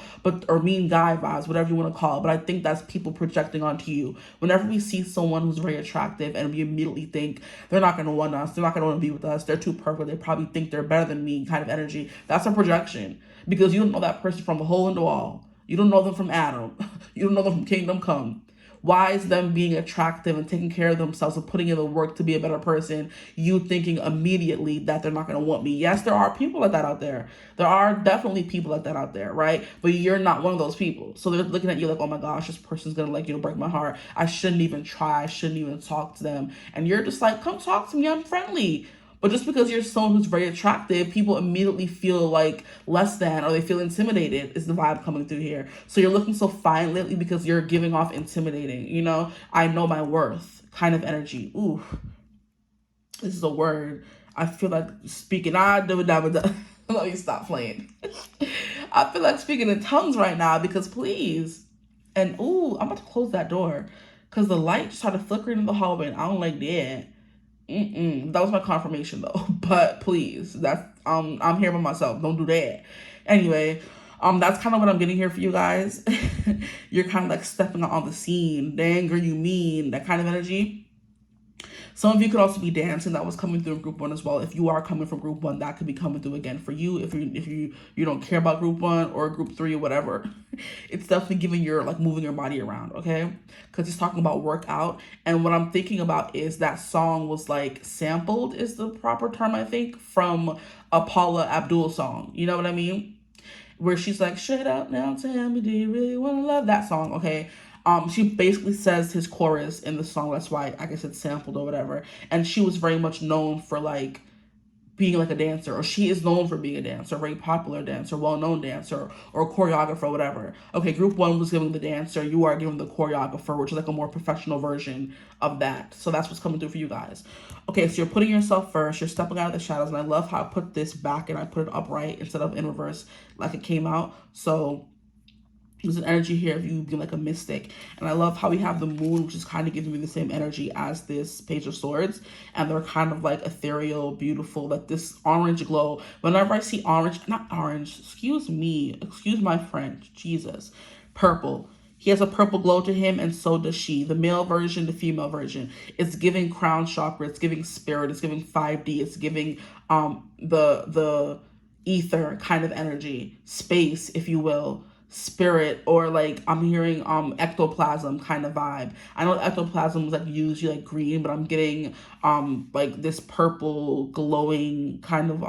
or mean guy vibes, whatever you want to call it. But I think that's people projecting onto you. Whenever we see someone who's very attractive and we immediately think they're not going to want us, they're not going to want to be with us, they're too perfect, they probably think they're better than me kind of energy, that's a projection, because you don't know that person from a hole in the wall. You don't know them from Adam. You don't know them from Kingdom Come. Why is them being attractive and taking care of themselves and putting in the work to be a better person, you thinking immediately that they're not going to want me? Yes, there are people like that out there. There are definitely people like that out there, right? But you're not one of those people. So they're looking at you like, oh my gosh, this person's going to like, you know, break my heart. I shouldn't even try. I shouldn't even talk to them. And you're just like, come talk to me. I'm friendly. But just because you're someone who's very attractive, people immediately feel like less than, or they feel intimidated is the vibe coming through here. So you're looking so fine lately because you're giving off intimidating, you know, I know my worth kind of energy. Ooh, this is a word. I feel like speaking, let me stop playing. I feel like speaking in tongues right now because please. And ooh, I'm about to close that door because the light just started flickering in the hallway and I don't like that. That was my confirmation though. But please, that's I'm here by myself. Don't do that. Anyway, that's kind of what I'm getting here for you guys. You're kind of like stepping out on the scene. Dang, girl, you mean that kind of energy. Some of you could also be dancing. That was coming through in group 1 as well. If you are coming from group 1, that could be coming through again for you. If you don't care about group 1 or group 3 or whatever, it's definitely giving your like moving your body around, okay? Because it's talking about workout. And what I'm thinking about is that song was like sampled is the proper term, I think, from a Paula Abdul song. You know what I mean? Where she's like, shut up now, tell me, do you really want to love that song? Okay. She basically says his chorus in the song. That's why I guess it's sampled or whatever. And she was very much known for like being like a dancer, or she is known for being a dancer, very popular dancer, well-known dancer, or choreographer, or whatever. Okay, group 1 was giving the dancer. You are giving the choreographer, which is like a more professional version of that. So that's what's coming through for you guys. Okay, so you're putting yourself first. You're stepping out of the shadows. And I love how I put this back and I put it upright instead of in reverse like it came out. So there's an energy here of you being like a mystic. And I love how we have the moon, which is kind of giving me the same energy as this Page of Swords. And they're kind of like ethereal, beautiful, like this orange glow. Whenever I see orange, not orange, excuse my French, Jesus, purple. He has a purple glow to him, and so does she. The male version, the female version. It's giving crown chakra, it's giving spirit, it's giving 5D, it's giving the ether kind of energy, space, if you will. Spirit, or like I'm hearing ectoplasm kind of vibe. I know ectoplasm was like usually like green, but I'm getting like this purple glowing kind of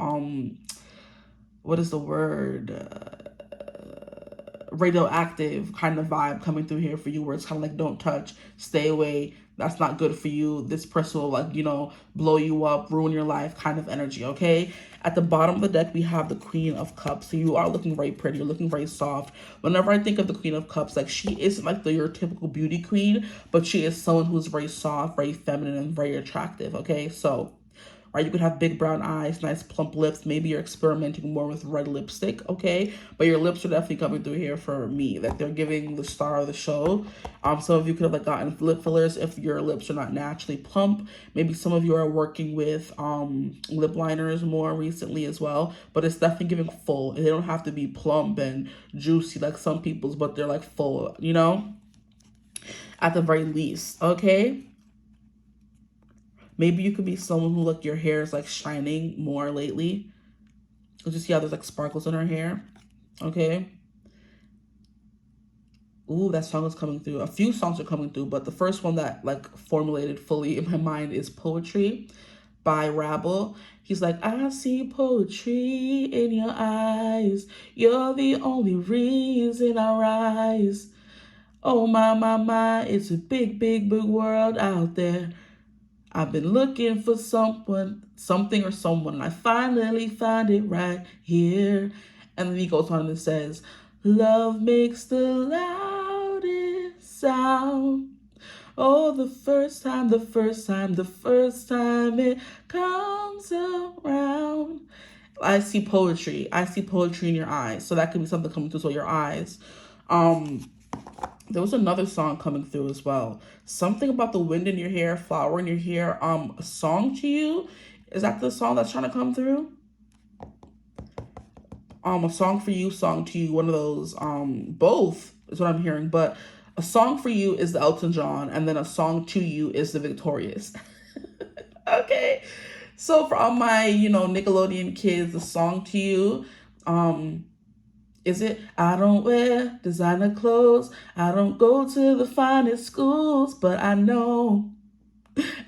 what is the word, radioactive kind of vibe coming through here for you, where it's kind of like don't touch, stay away, that's not good for you, this person will like, you know, blow you up, ruin your life kind of energy. Okay, at the bottom of the deck we have the Queen of Cups. So you are looking very pretty, you're looking very soft. Whenever I think of the Queen of Cups, like she isn't like your typical beauty queen, but she is someone who's very soft, very feminine, and very attractive. Okay, so right? You could have big brown eyes, nice plump lips. Maybe you're experimenting more with red lipstick, okay? But your lips are definitely coming through here for me. Like, they're giving the star of the show. Some of you could have like gotten lip fillers if your lips are not naturally plump. Maybe some of you are working with lip liners more recently as well. But it's definitely giving full. They don't have to be plump and juicy like some people's, but they're like full, you know? At the very least, okay? Maybe you could be someone who, like, your hair is like shining more lately. You see how there's like sparkles in her hair, okay? Ooh, that song is coming through. A few songs are coming through, but the first one that like formulated fully in my mind is Poetry by Rabble. He's like, I see poetry in your eyes. You're the only reason I rise. Oh, my, it's a big, big, big world out there. I've been looking for something or someone, and I finally found it right here. And then he goes on and says, love makes the loudest sound. Oh, the first time it comes around. I see poetry. I see poetry in your eyes. So that could be something coming through. So your eyes. There was another song coming through as well. Something about the wind in your hair, flower in your hair. A song to you. Is that the song that's trying to come through? A song for you, song to you. One of those. Both is what I'm hearing. But a song for you is the Elton John, and then a song to you is the Victorious. Okay. So for all my, you know, Nickelodeon kids, the song to you, is it, I don't wear designer clothes, I don't go to the finest schools, but I know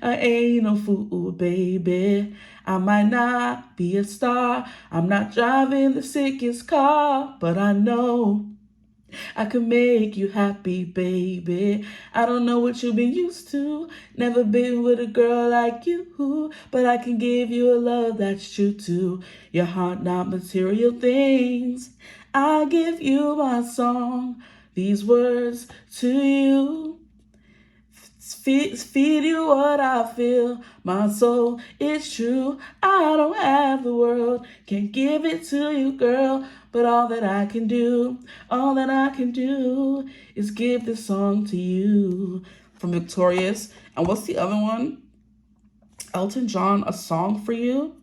I ain't no fool, baby. I might not be a star, I'm not driving the sickest car, but I know I could make you happy, baby. I don't know what you've been used to, never been with a girl like you, but I can give you a love that's true to your heart, not material things. I'll give you my song, these words to you. Feed you what I feel, my soul is true. I don't have the world, can't give it to you, girl, but all that I can do is give this song to you. From Victorious. And what's the other one? Elton John, A Song for You.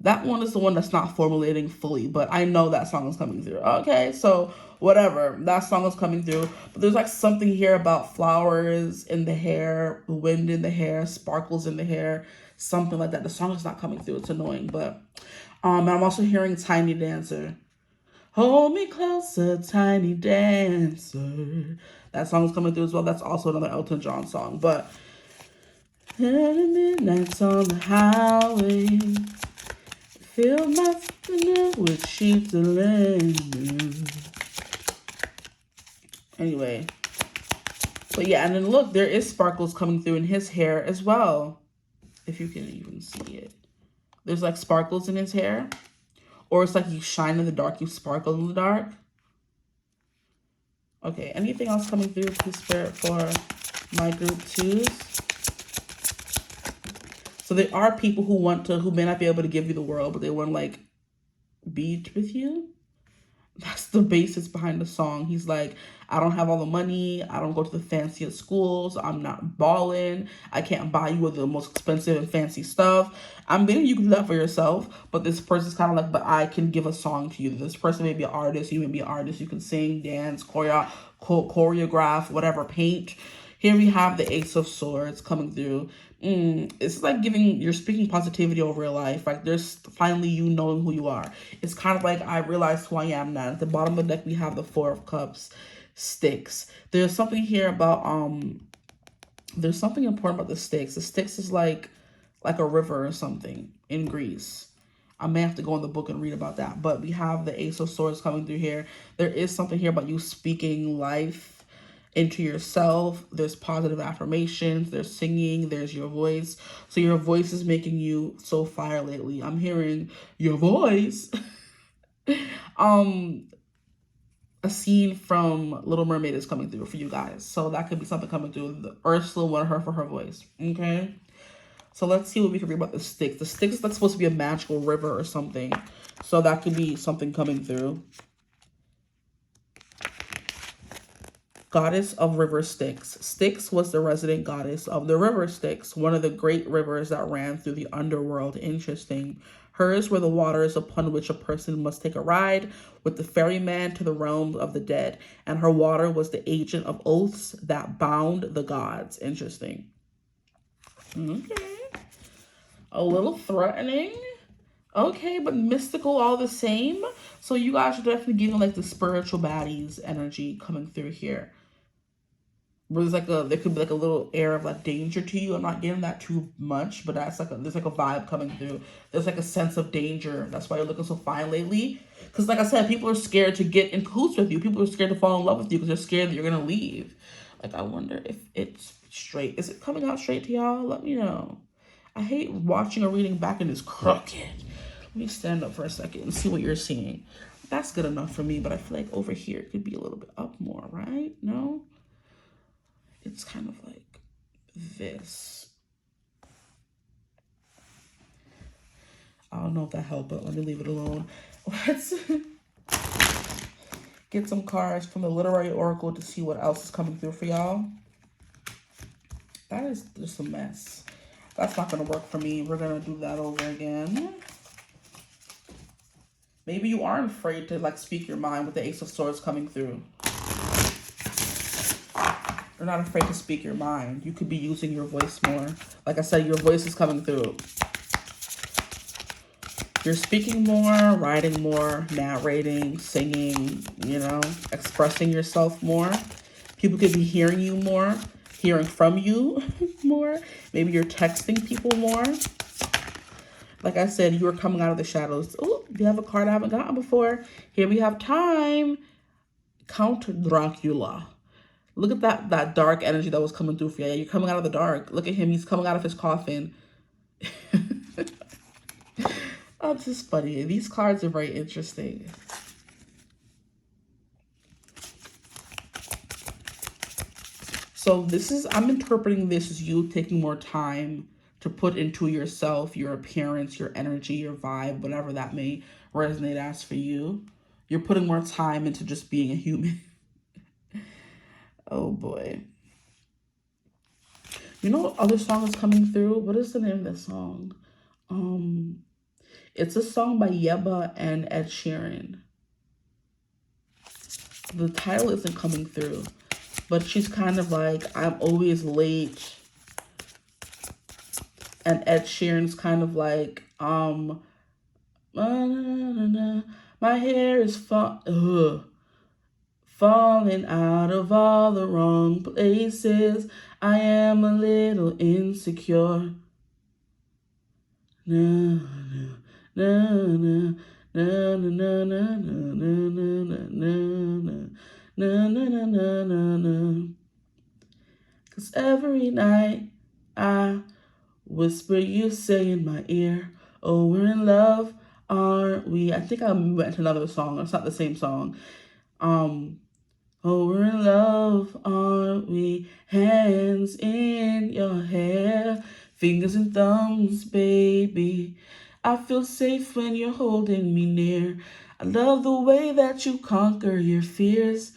That one is the one that's not formulating fully, but I know that song is coming through. Okay, so whatever, that song is coming through. But there's like something here about flowers in the hair, wind in the hair, sparkles in the hair, something like that. The song is not coming through. It's annoying, but and I'm also hearing Tiny Dancer. Hold me closer, tiny dancer. That song is coming through as well. That's also another Elton John song. But midnight's on the highway. Fill my stomach with sheets of linen. Anyway. But yeah, and then look, there is sparkles coming through in his hair as well. If you can even see it. There's like sparkles in his hair. Or it's like you shine in the dark, you sparkle in the dark. Okay, anything else coming through, please spare it for my group 2s. So there are people who may not be able to give you the world, but they want to like be with you. That's the basis behind the song. He's like, I don't have all the money. I don't go to the fanciest schools. I'm not balling. I can't buy you with the most expensive and fancy stuff. I'm betting you can do that for yourself. But this person's kind of like, but I can give a song to you. This person may be an artist. You may be an artist. You can sing, dance, choreograph, whatever, paint. Here we have the Ace of Swords coming through. It's like you're speaking positivity over your life. Like there's finally you knowing who you are. It's kind of like I realized who I am now. At the bottom of the deck, we have the Four of Cups, sticks. There's something here about, there's something important about the sticks. The sticks is like a river or something in Greece. I may have to go in the book and read about that. But we have the Ace of Swords coming through here. There is something here about you speaking life into yourself. There's positive affirmations, there's singing, there's your voice. So your voice is making you so fire lately. I'm hearing your voice. A scene from Little Mermaid is coming through for you guys. So that could be something coming through. The Ursula wanted her for her voice. Okay. So let's see what we can read about the Styx. The Styx is like supposed to be a magical river or something. So that could be something coming through. Goddess of river Styx. Styx was the resident goddess of the river Styx, one of the great rivers that ran through the underworld. Interesting. Hers were the waters upon which a person must take a ride with the ferryman to the realms of the dead, and her water was the agent of oaths that bound the gods. Interesting. Okay. A little threatening. Okay, but mystical all the same. So you guys are definitely getting like the spiritual baddies energy coming through here. Where there's like there could be like a little air of like danger to you. I'm not getting that too much, but that's like there's like a vibe coming through. There's like a sense of danger. That's why you're looking so fine lately. Because like I said, people are scared to get in cahoots with you. People are scared to fall in love with you because they're scared that you're gonna leave. Like I wonder if it's straight. Is it coming out straight to y'all? Let me know. I hate watching a reading back and it's crooked. Let me stand up for a second and see what you're seeing. That's good enough for me, but I feel like over here it could be a little bit up more, right? No? It's kind of like this. I don't know if that helped, but let me leave it alone. Let's get some cards from the Literary Oracle to see what else is coming through for y'all. That is just a mess. That's not going to work for me. We're going to do that over again. Maybe you aren't afraid to like speak your mind with the Ace of Swords coming through. You're not afraid to speak your mind. You could be using your voice more. Like I said, your voice is coming through. You're speaking more, writing more, narrating, singing, you know, expressing yourself more. People could be hearing you more, hearing from you more. Maybe you're texting people more. Like I said, you are coming out of the shadows. Oh, you have a card I haven't gotten before. Here we have time. Count Dracula. Look at that dark energy that was coming through for you. You're coming out of the dark. Look at him. He's coming out of his coffin. Oh, this is funny. These cards are very interesting. So I'm interpreting this as you taking more time to put into yourself, your appearance, your energy, your vibe, whatever that may resonate as for you. You're putting more time into just being a human. Oh boy. You know what other song is coming through? What is the name of this song? It's a song by 𝐓𝐈𝐌𝐄𝐒𝐬 and 𝐓𝐿. The title isn't coming through, but she's kind of like, I'm always late. And 𝐓𝐿's kind of like, my hair is falling out of all the wrong places. I am a little insecure. No, no, no, no, no, no, no, no, no, no, no, no, no, no. 'Cause every night I whisper you say in my ear, oh, we're in love, aren't we? I think I went to another song. It's not the same song. Oh, we're in love, aren't we? Hands in your hair, fingers and thumbs, baby. I feel safe when you're holding me near. I love the way that you conquer your fears.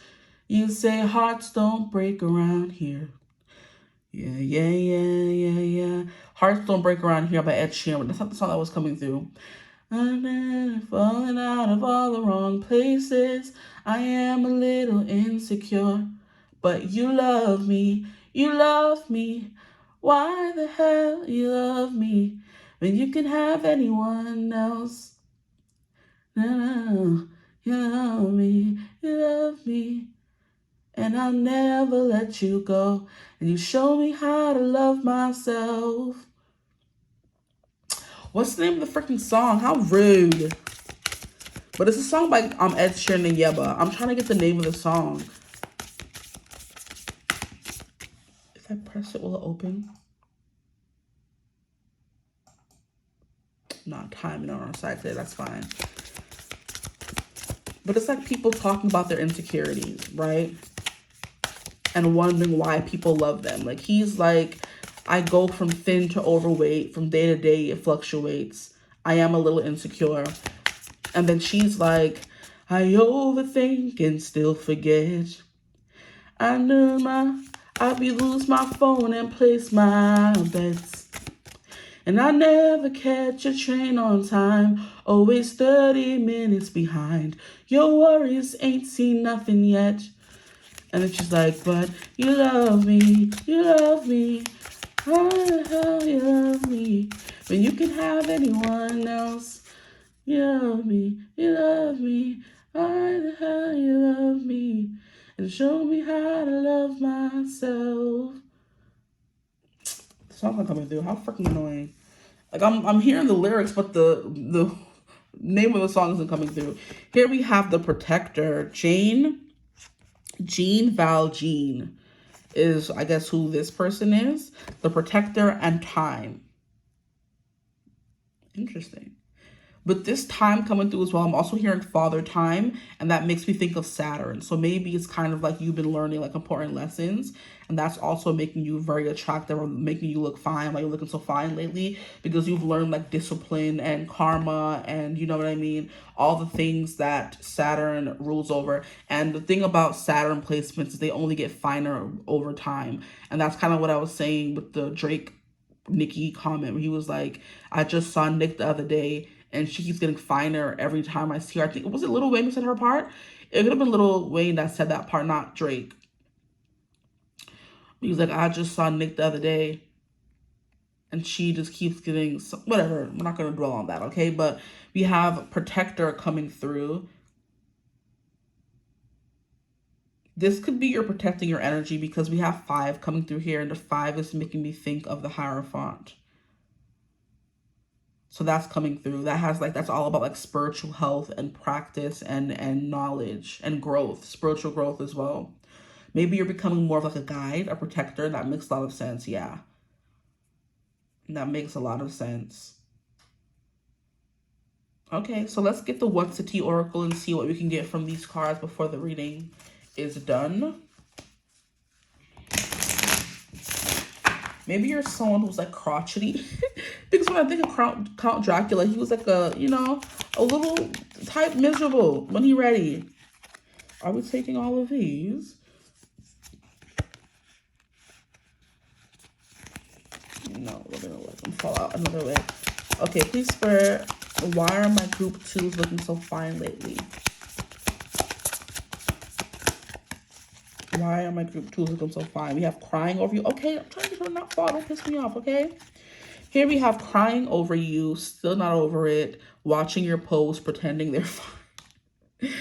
You say hearts don't break around here. Yeah, yeah, yeah, yeah, yeah. Hearts Don't Break Around Here by 𝐓𝐿. That's not the song that was coming through. I'm falling out of all the wrong places. I am a little insecure. But you love me. You love me. Why the hell you love me when you can have anyone else? No, you love me. You love me. And I'll never let you go. And you show me how to love myself. What's the name of the freaking song? How rude. But it's a song by 𝐓𝐿 and 𝐓𝐈𝐿. I'm trying to get the name of the song. If I press it, will it open? Not timing on our side today. That's fine. But it's like people talking about their insecurities, right? And wondering why people love them. Like, he's like, I go from thin to overweight. From day to day, it fluctuates. I am a little insecure. And then she's like, I overthink and still forget. I be lose my phone and place my bets. And I never catch a train on time, always 30 minutes behind. Your worries ain't seen nothing yet. And then she's like, but you love me, you love me. How the hell you love me when you can have anyone else? You love me, you love me. Why the hell you love me? And show me how to love myself. The song's not coming through. How freaking annoying. Like I'm hearing the lyrics, but the name of the song isn't coming through. Here we have the protector, Jean 𝐶𝐬𝐿 is, I guess, who this person is. The protector and time. Interesting. But this time coming through as well, I'm also hearing father time, and that makes me think of Saturn. So maybe it's kind of like you've been learning like important lessons, and that's also making you very attractive or making you look fine, like you're looking so fine lately, because you've learned like discipline and karma and, you know what I mean, all the things that Saturn rules over. And the thing about Saturn placements is they only get finer over time. And that's kind of what I was saying with the Drake Nicki comment, where he was like, I just saw Nick the other day, and she keeps getting finer every time I see her. I think, was it Lil Wayne who said her part? It could have been Lil Wayne that said that part, not Drake. He was like, I just saw Nick the other day, and she just keeps getting, whatever. We're not going to dwell on that, okay? But we have protector coming through. This could be you're protecting your energy, because we have 5 coming through here, and the 5 is making me think of the Hierophant. So that's coming through. That has like, that's all about like spiritual health and practice and knowledge and growth, spiritual growth as well. Maybe you're becoming more of like a guide, a protector. That makes a lot of sense. Yeah. That makes a lot of sense. Okay, so let's get the What's the Tea Oracle and see what we can get from these cards before the reading is done. Maybe you're someone who's like crotchety. Because when I think of Count Dracula, he was like a, you know, a little type miserable when he ready. Are we taking all of these? No, we're gonna let them fall out another way. Okay, please Spirit, why are my group 2s looking so fine lately? Why are my group 2s looking so fine? We have crying over you. Okay, I'm trying to get her to not fall. Don't piss me off, okay? Here we have crying over you, still not over it, watching your post, pretending they're fine.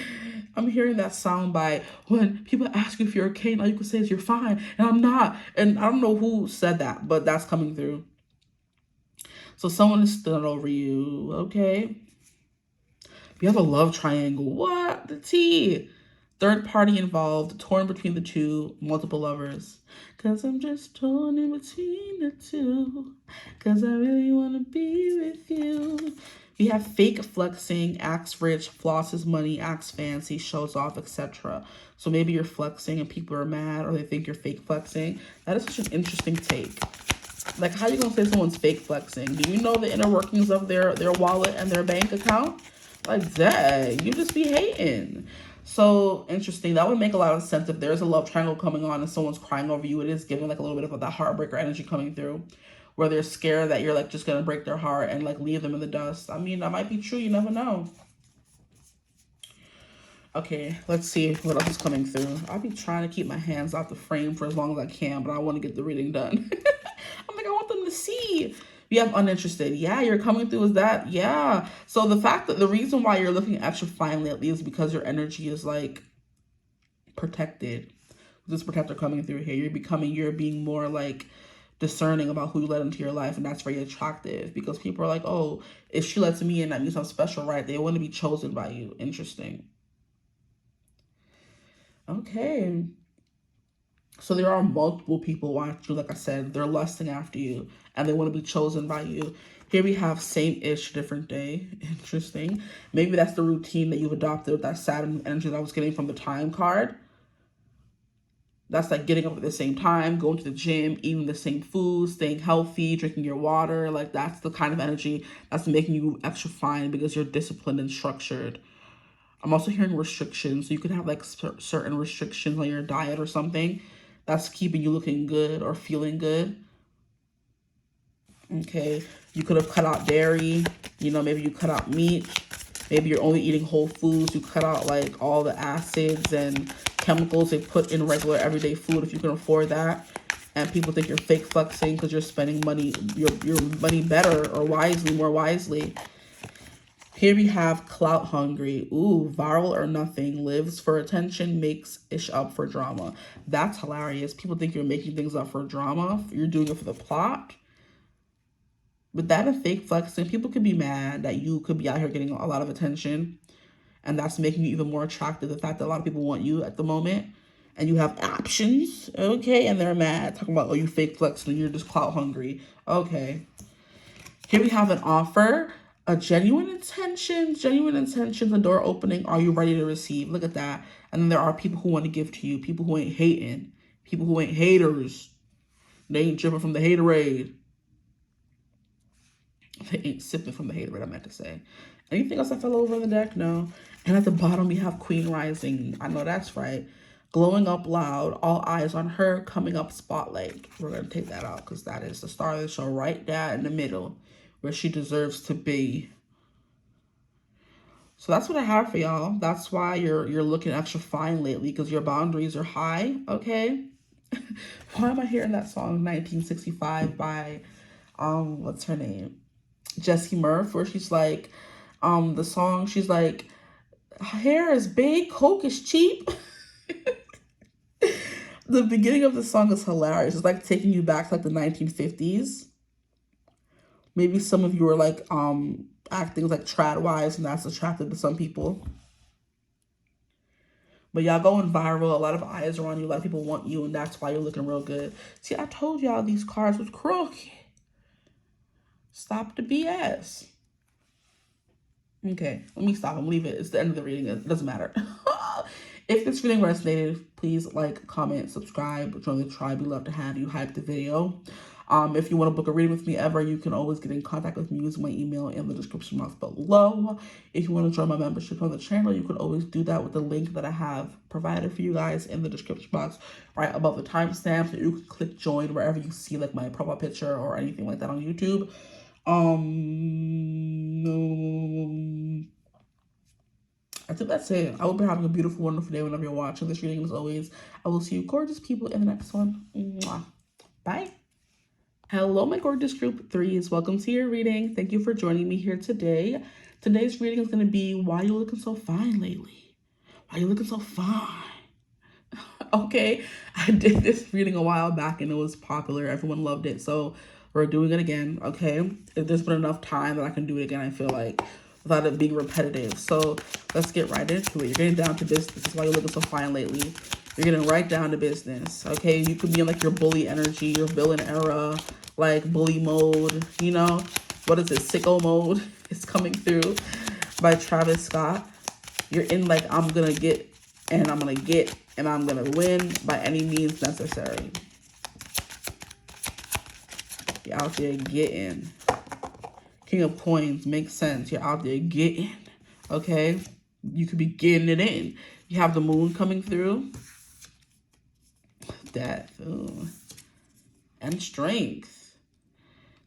I'm hearing that sound by when people ask you if you're okay, and all you can say is you're fine, and I'm not. And I don't know who said that, but that's coming through. So someone is still not over you, okay? We have a love triangle. What? The tea. Third party involved, torn between the two, multiple lovers. Cause I'm just torn in between the two. Cause I really want to be with you. We have fake flexing, acts rich, flosses money, acts fancy, shows off, etc. So maybe you're flexing and people are mad, or they think you're fake flexing. That is such an interesting take. Like, how are you gonna say someone's fake flexing? Do you know the inner workings of their wallet and their bank account? Like, dang, you just be hating. So interesting. That would make a lot of sense if there's a love triangle coming on and someone's crying over you. It is giving like a little bit of that heartbreaker energy coming through, where they're scared that you're like just gonna break their heart and like leave them in the dust. I mean, that might be true. You never know. Okay, let's see what else is coming through. I'll be trying to keep my hands off the frame for as long as I can, but I want to get the reading done. I'm like, I want them to see. You have uninterested. Yeah, you're coming through as that. Yeah. So the fact that the reason why you're looking extra fine lately is because your energy is like protected. This protector coming through here, you're being more like discerning about who you let into your life, and that's very attractive because people are like, oh, if she lets me in, that means I'm special, right? They want to be chosen by you. Interesting. Okay. So there are multiple people watching you, like I said, they're lusting after you and they want to be chosen by you. Here we have same-ish, different day. Interesting. Maybe that's the routine that you've adopted with that Saturn energy that I was getting from the time card. That's like getting up at the same time, going to the gym, eating the same food, staying healthy, drinking your water. Like that's the kind of energy that's making you extra fine because you're disciplined and structured. I'm also hearing restrictions. So you could have like certain restrictions on your diet or something that's keeping you looking good or feeling good. Okay, you could have cut out dairy, you know, maybe you cut out meat, maybe you're only eating whole foods, you cut out like all the acids and chemicals they put in regular everyday food if you can afford that. And people think you're fake flexing because you're spending money, your money better or wisely, more wisely. Here we have clout hungry. Ooh, viral or nothing, lives for attention, makes ish up for drama. That's hilarious. People think you're making things up for drama. You're doing it for the plot. With that and fake flexing, people could be mad that you could be out here getting a lot of attention. And that's making you even more attractive. The fact that a lot of people want you at the moment. And you have options. Okay. And they're mad. Talking about, oh, you fake flexing and you're just clout hungry. Okay. Here we have an offer. A genuine intentions, a door opening. Are you ready to receive? Look at that. And then there are people who want to give to you. People who ain't hating. People who ain't haters. They ain't dripping from the haterade. They ain't sipping from the haterade, I meant to say. Anything else that fell over on the deck? No. And at the bottom, we have Queen Rising. I know that's right. Glowing up loud. All eyes on her. Coming up spotlight. We're going to take that out because that is the star of the show right there in the middle where she deserves to be. So that's what I have for y'all. That's why you're looking extra fine lately because your boundaries are high, okay? Why am I hearing that song 1965 by, what's her name? Jessie Murph, where she's like, the song, she's like, hair is big, coke is cheap. The beginning of the song is hilarious. It's like taking you back to like the 1950s. Maybe some of you are like acting like trad wives and that's attractive to some people. But y'all going viral. A lot of eyes are on you. A lot of people want you and that's why you're looking real good. See, I told y'all these cards was crooked. Stop the BS. Okay, let me stop and leave it. It's the end of the reading. It doesn't matter. If this reading resonated, please like, comment, subscribe, join the tribe. We love to have you. Hype the video. If you want to book a reading with me ever, you can always get in contact with me using my email in the description box below. If you want to join my membership on the channel, you can always do that with the link that I have provided for you guys in the description box right above the timestamp. So you can click join wherever you see like my profile picture or anything like that on YouTube. I think that's it. I hope you're having a beautiful, wonderful day whenever you're watching this reading. As always, I will see you gorgeous people in the next one. Mwah. Bye. Hello, my gorgeous group 3s. Welcome to your reading. Thank you for joining me here today. Today's reading is going to be why you looking so fine lately. Why you looking so fine? Okay, I did this reading a while back and it was popular. Everyone loved it. So we're doing it again, okay? If there's been enough time that I can do it again, I feel like, without it being repetitive. So let's get right into it. You're getting down to business. This is why you're looking so fine lately. You're getting right down to business, okay? You could be in like your bully energy, your villain era, like bully mode, you know? What is it? Sicko mode is coming through by Travis Scott. You're in like, I'm gonna get and I'm gonna get and I'm gonna win by any means necessary. You're out there getting. King of Coins makes sense. You're out there getting, okay? You could be getting it in. You have the moon coming through. Death. Ooh. And strength.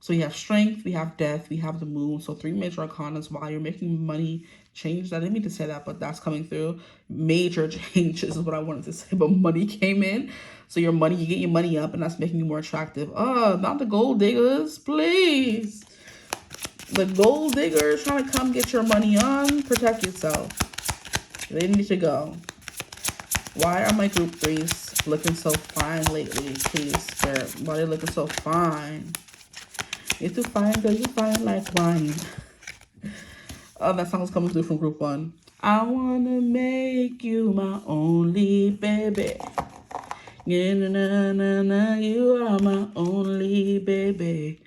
So we have strength, we have death, we have the moon. So 3 major arcanas while you're making money change. I didn't mean to say that, but that's coming through. Major changes is what I wanted to say, but money came in. So your money, you get your money up and that's making you more attractive. Oh, not the gold diggers, please. The gold diggers trying to come get your money on. Protect yourself. They need to go. Why are my group 3s looking so fine lately? Please, Spirit. Why are they looking so fine? You're too fine, girl. You're fine like wine. Oh, that song is coming through from group 1. I wanna make you my only baby. Yeah, na, na, na, na, you are my only baby.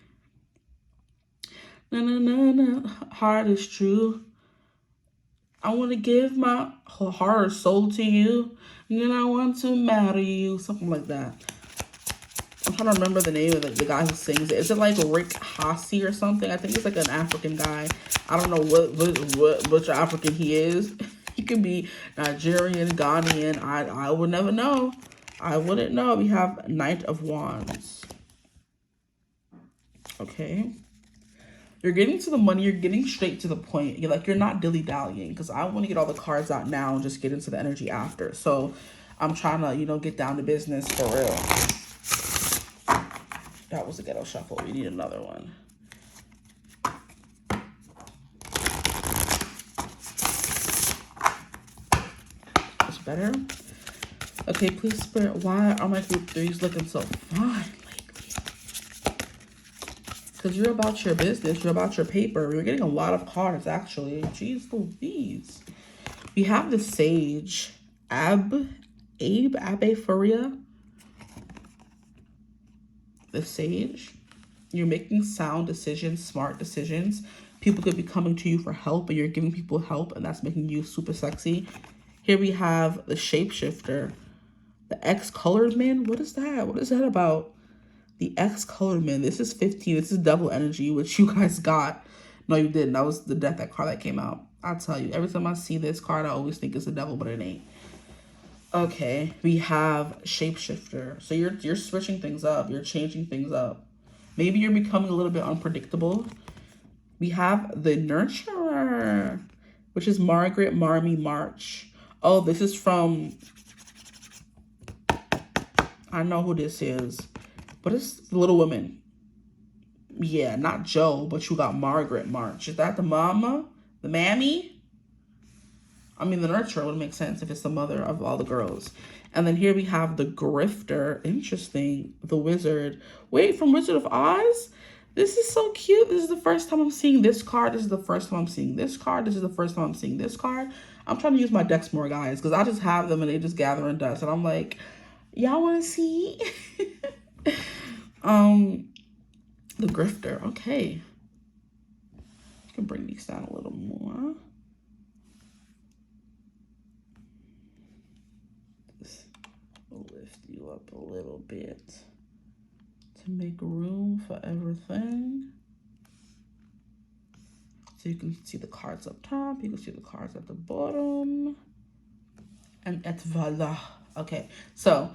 Na, na, na, na. Heart is true. I want to give my heart or soul to you, and then I want to marry you. Something like that. I'm trying to remember the name of the guy who sings it. Is it like Rick Hassey or something? I think it's like an African guy. I don't know which African he is. He could be Nigerian, Ghanaian. I would never know. I wouldn't know. We have Knight of Wands. Okay. You're getting to the money. You're getting straight to the point. You're not dilly-dallying, because I want to get all the cards out now and just get into the energy after. So I'm trying to, get down to business for real. That was a ghetto shuffle. We need another one. That's better. Okay, please, Spirit, why are my group threes looking so fine lately? Because you're about your business. You're about your paper. You're getting a lot of cards, actually. Jeez Louise. We have the Sage. Abe Faria. The Sage. You're making sound decisions, smart decisions. People could be coming to you for help, and you're giving people help, and that's making you super sexy. Here we have the Shapeshifter. The 𝐓𝐡𝐮𝐬𝐥. What is that? What is that about? The 𝐓𝐡𝐮𝐬𝐥. This is 15. This is double energy, which you guys got. No, you didn't. That was the death, that card that came out. I'll tell you. Every time I see this card, I always think it's the devil, but it ain't. Okay, we have Shapeshifter. So you're switching things up. You're changing things up. Maybe you're becoming a little bit unpredictable. We have the Nurturer, which is Margaret Marmee March. Oh, this is from... I know who this is. But it's the Little Women. Yeah, not Joe, but you got Margaret March. Is that the mama? The mammy? I mean, the Nurturer would make sense if it's the mother of all the girls. And then here we have the Grifter. Interesting. The Wizard. Wait, from Wizard of Oz? This is so cute. This is the first time I'm seeing this card. This is the first time I'm seeing this card. This is the first time I'm seeing this card. I'm trying to use my decks more, guys, because I just have them and they just gather in dust. And I'm like, y'all want to see? The Grifter. Okay. I can bring these down a little more. Lift you up a little bit to make room for everything. So you can see the cards up top, you can see the cards at the bottom, and et voila. Okay, so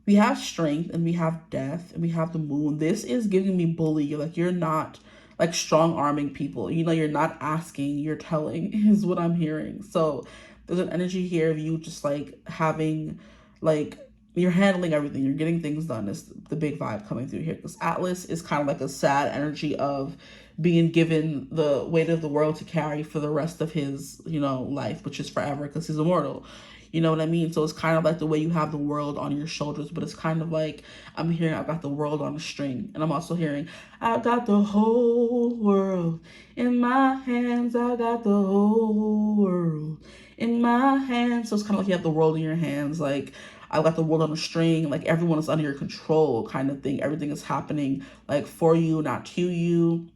we have Strength, and we have Death, and we have the Moon. This is giving me bully. You're not like strong arming people. You're not asking, you're telling is what I'm hearing. So there's an energy here of you just like having like, you're handling everything. You're getting things done. Is the big vibe coming through here. Because Atlas is kind of like a sad energy of being given the weight of the world to carry for the rest of his, life, which is forever because he's immortal. You know what I mean? So it's kind of like the way you have the world on your shoulders, but it's kind of like I'm hearing I've got the world on a string. And I'm also hearing I've got the whole world in my hands. I got the whole world in my hands. So it's kind of like you have the world in your hands. Like, I've got the world on a string, like everyone is under your control kind of thing. Everything is happening like for you, not to you.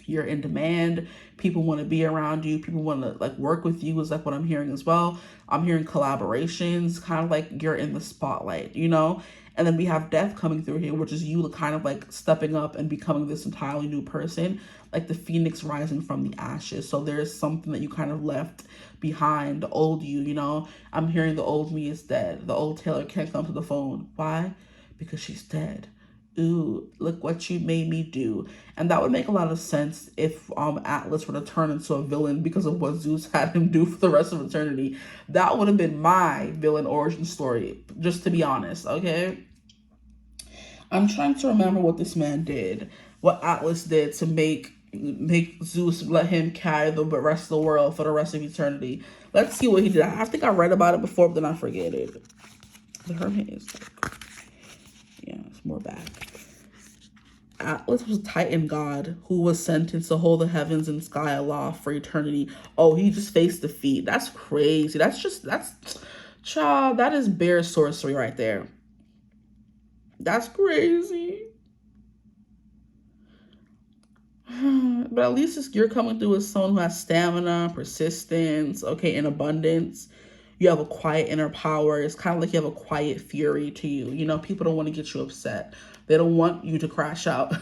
You're in demand. People want to be around you. People want to like work with you is like what I'm hearing as well. I'm hearing collaborations, kind of like you're in the spotlight, And then we have Death coming through here, which is you kind of like stepping up and becoming this entirely new person, like the phoenix rising from the ashes. So there's something that you kind of left behind, the old you, I'm hearing the old me is dead. The old Taylor can't come to the phone. Why? Because she's dead. Ooh, look what you made me do. And that would make a lot of sense if Atlas were to turn into a villain because of what Zeus had him do for the rest of eternity. That would have been my villain origin story, just to be honest, okay? I'm trying to remember what this man did, what Atlas did to make Zeus let him carry the rest of the world for the rest of eternity. Let's see what he did. I think I read about it before, but then I forget it. The Hermit is like, yeah, it's more back. Atlas was a Titan god who was sentenced to hold the heavens and sky aloft for eternity. Oh, he just faced defeat. That's crazy. Child, that is bare sorcery right there. That's crazy. But but at least you're coming through as someone who has stamina, persistence, okay, and abundance. You have a quiet inner power. It's kind of like you have a quiet fury to you. You know, people don't want to get you upset. They don't want you to crash out.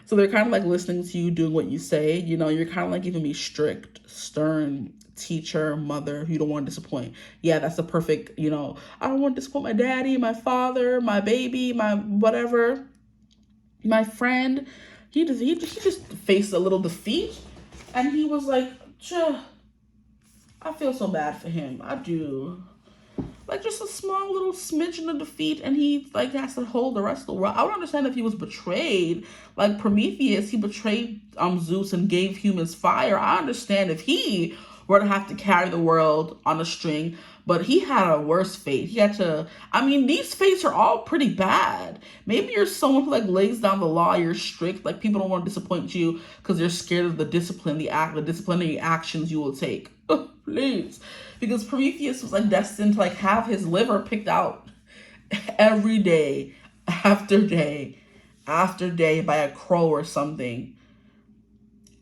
So they're kind of like listening to you, doing what you say. You know, you're kind of like giving me strict, stern teacher, mother, you don't want to disappoint. Yeah, that's the perfect, you know, I don't want to disappoint my daddy, my father, my baby, my whatever, my friend. He just faced a little defeat, and he was like, I feel so bad for him. I do. Like, just a small little smidgen of defeat, and he like has to hold the rest of the world. I would understand if he was betrayed, like Prometheus. He betrayed Zeus and gave humans fire. I understand if he were to have to carry the world on a string, but he had a worse fate. He had to. I mean, these fates are all pretty bad. Maybe you're someone who like lays down the law. You're strict. Like, people don't want to disappoint you because they're scared of the disciplinary actions you will take. Oh, please. Because Prometheus was like destined to like have his liver picked out every day after day after day by a crow or something.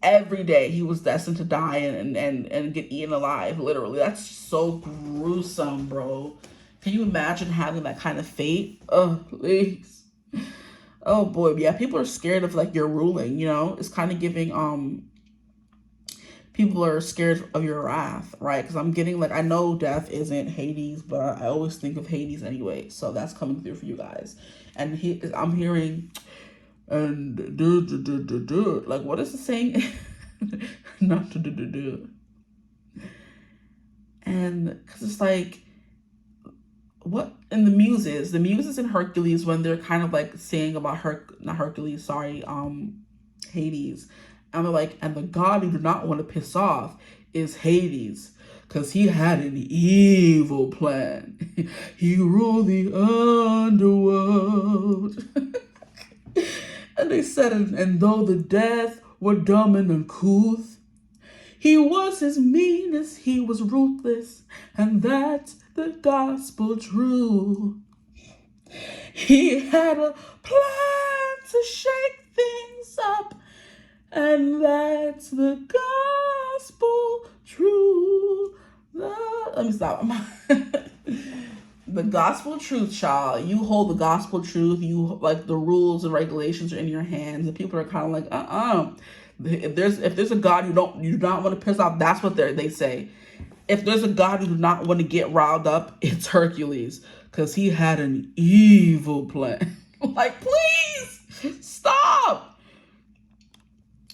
Every day he was destined to die and get eaten alive, literally. That's so gruesome, bro. Can you imagine having that kind of fate? Oh, please. Oh boy, yeah, people are scared of like your ruling, you know? It's kind of giving people are scared of your wrath, right? Because I'm getting like, I know death isn't Hades, but I always think of Hades anyway. So that's coming through for you guys. And I'm hearing, and like, what is the saying? Not to do. And because it's like, what in the muses in Hercules, when they're kind of like saying about Hades. And they're like, and the god you do not want to piss off is Hades, because he had an evil plan. He ruled the underworld. And they said, and though the death were dumb and uncouth, he was as mean as he was ruthless, and that's the gospel true. He had a plan to shake things up, and that's the gospel true. Let me stop. The gospel truth, child. You hold the gospel truth. You like the rules and regulations are in your hands, and people are kind of like, If there's a God you do not want to piss off, that's what they say. If there's a God you do not want to get riled up, it's Hercules, because he had an evil plan. Like, please stop.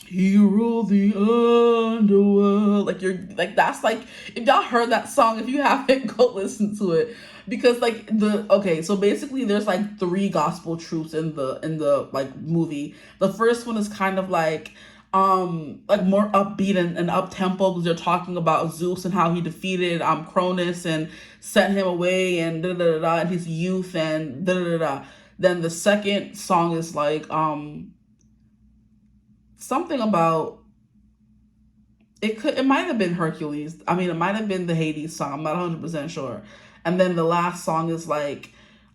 He ruled the underworld. Like, you're like, that's like, if y'all heard that song, if you haven't, go listen to it. Because like so basically there's like 3 gospel truths in the like movie. The first one is kind of like more upbeat and up tempo, because they're talking about Zeus and how he defeated Cronus and sent him away and and his youth and Then the second song is like something about, it might have been Hercules. I mean, it might have been the Hades song. I'm not 100% sure. And then the last song is like,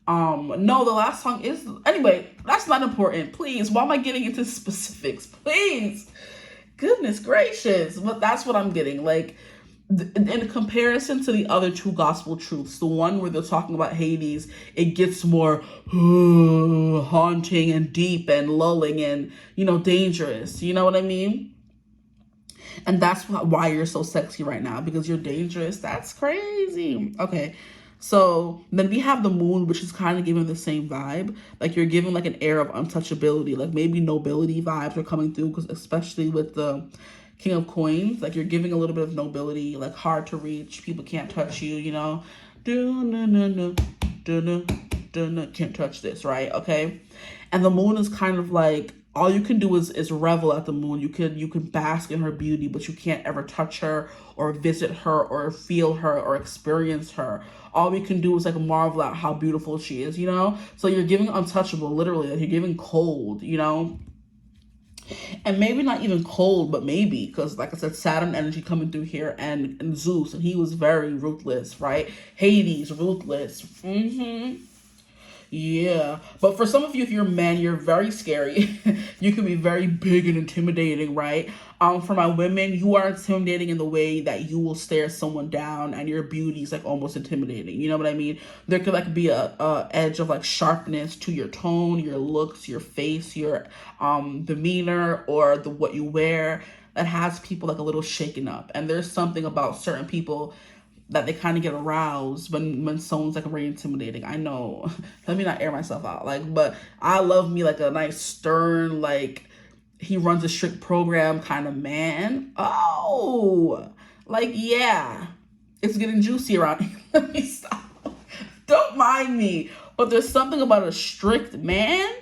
no, the last song is, anyway, that's not important. Please, why am I getting into specifics? Please. Goodness gracious. But that's what I'm getting. Like, in comparison to the other 2 gospel truths, the one where they're talking about Hades, it gets more haunting and deep and lulling and, you know, dangerous. You know what I mean? And that's why you're so sexy right now, because you're dangerous. That's crazy. Okay. So then we have the moon, which is kind of giving the same vibe. Like, you're giving like an air of untouchability, like maybe nobility vibes are coming through, because especially with the King of Coins, like you're giving a little bit of nobility, like hard to reach. People can't touch you, you know. Can't touch this, right? Okay. And the moon is kind of like, all you can do is revel at the moon. You can bask in her beauty, but you can't ever touch her or visit her or feel her or experience her. All we can do is like marvel at how beautiful she is, you know? So you're giving untouchable, literally. Like, you're giving cold, you know? And maybe not even cold, but maybe, because like I said, Saturn energy coming through here, and Zeus, and he was very ruthless, right? Hades, ruthless. Yeah, but for some of you, if you're a man, you're very scary. You can be very big and intimidating, right? For my women, you are intimidating in the way that you will stare someone down, and your beauty is like almost intimidating. You know what I mean? There could like be a edge of like sharpness to your tone, your looks, your face, your demeanor, or the what you wear that has people like a little shaken up. And there's something about certain people that they kind of get aroused when someone's like very intimidating. I know, let me not air myself out, like, but I love me like a nice stern, like he runs a strict program kind of man. Oh, like, yeah, it's getting juicy around here. Let me stop. Don't mind me, but there's something about a strict man,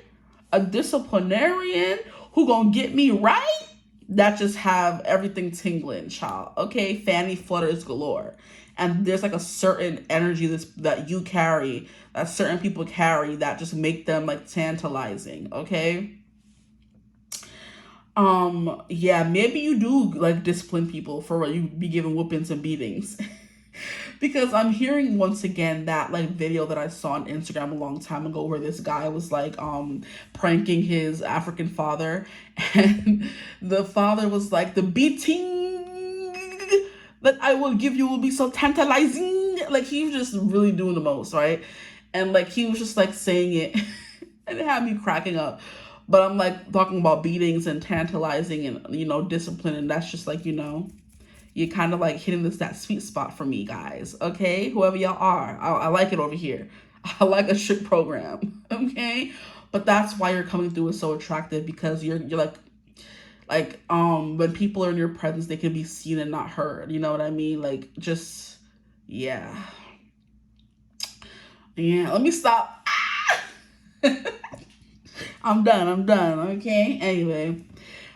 a disciplinarian who gonna get me right, that just have everything tingling, child. Okay, fanny flutters galore. And there's like a certain energy that you carry, that certain people carry, that just make them like tantalizing. Okay. Yeah, maybe you do like discipline people for what you be giving whoopings and beatings. Because I'm hearing once again that like video that I saw on Instagram a long time ago where this guy was like pranking his African father, and the father was like, the beating that I will give you will be so tantalizing. Like he was just really doing the most, right? And like he was just like saying it and it had me cracking up. But I'm like talking about beatings and tantalizing and, you know, discipline, and that's just like, you know, you're kind of like hitting that sweet spot for me, guys. Okay, whoever y'all are, I like it over here. I like a strict program. Okay, but that's why you're coming through is so attractive, because you're like when people are in your presence, they can be seen and not heard. You know what I mean? Like, just, yeah. Let me stop. I'm done. Okay, anyway,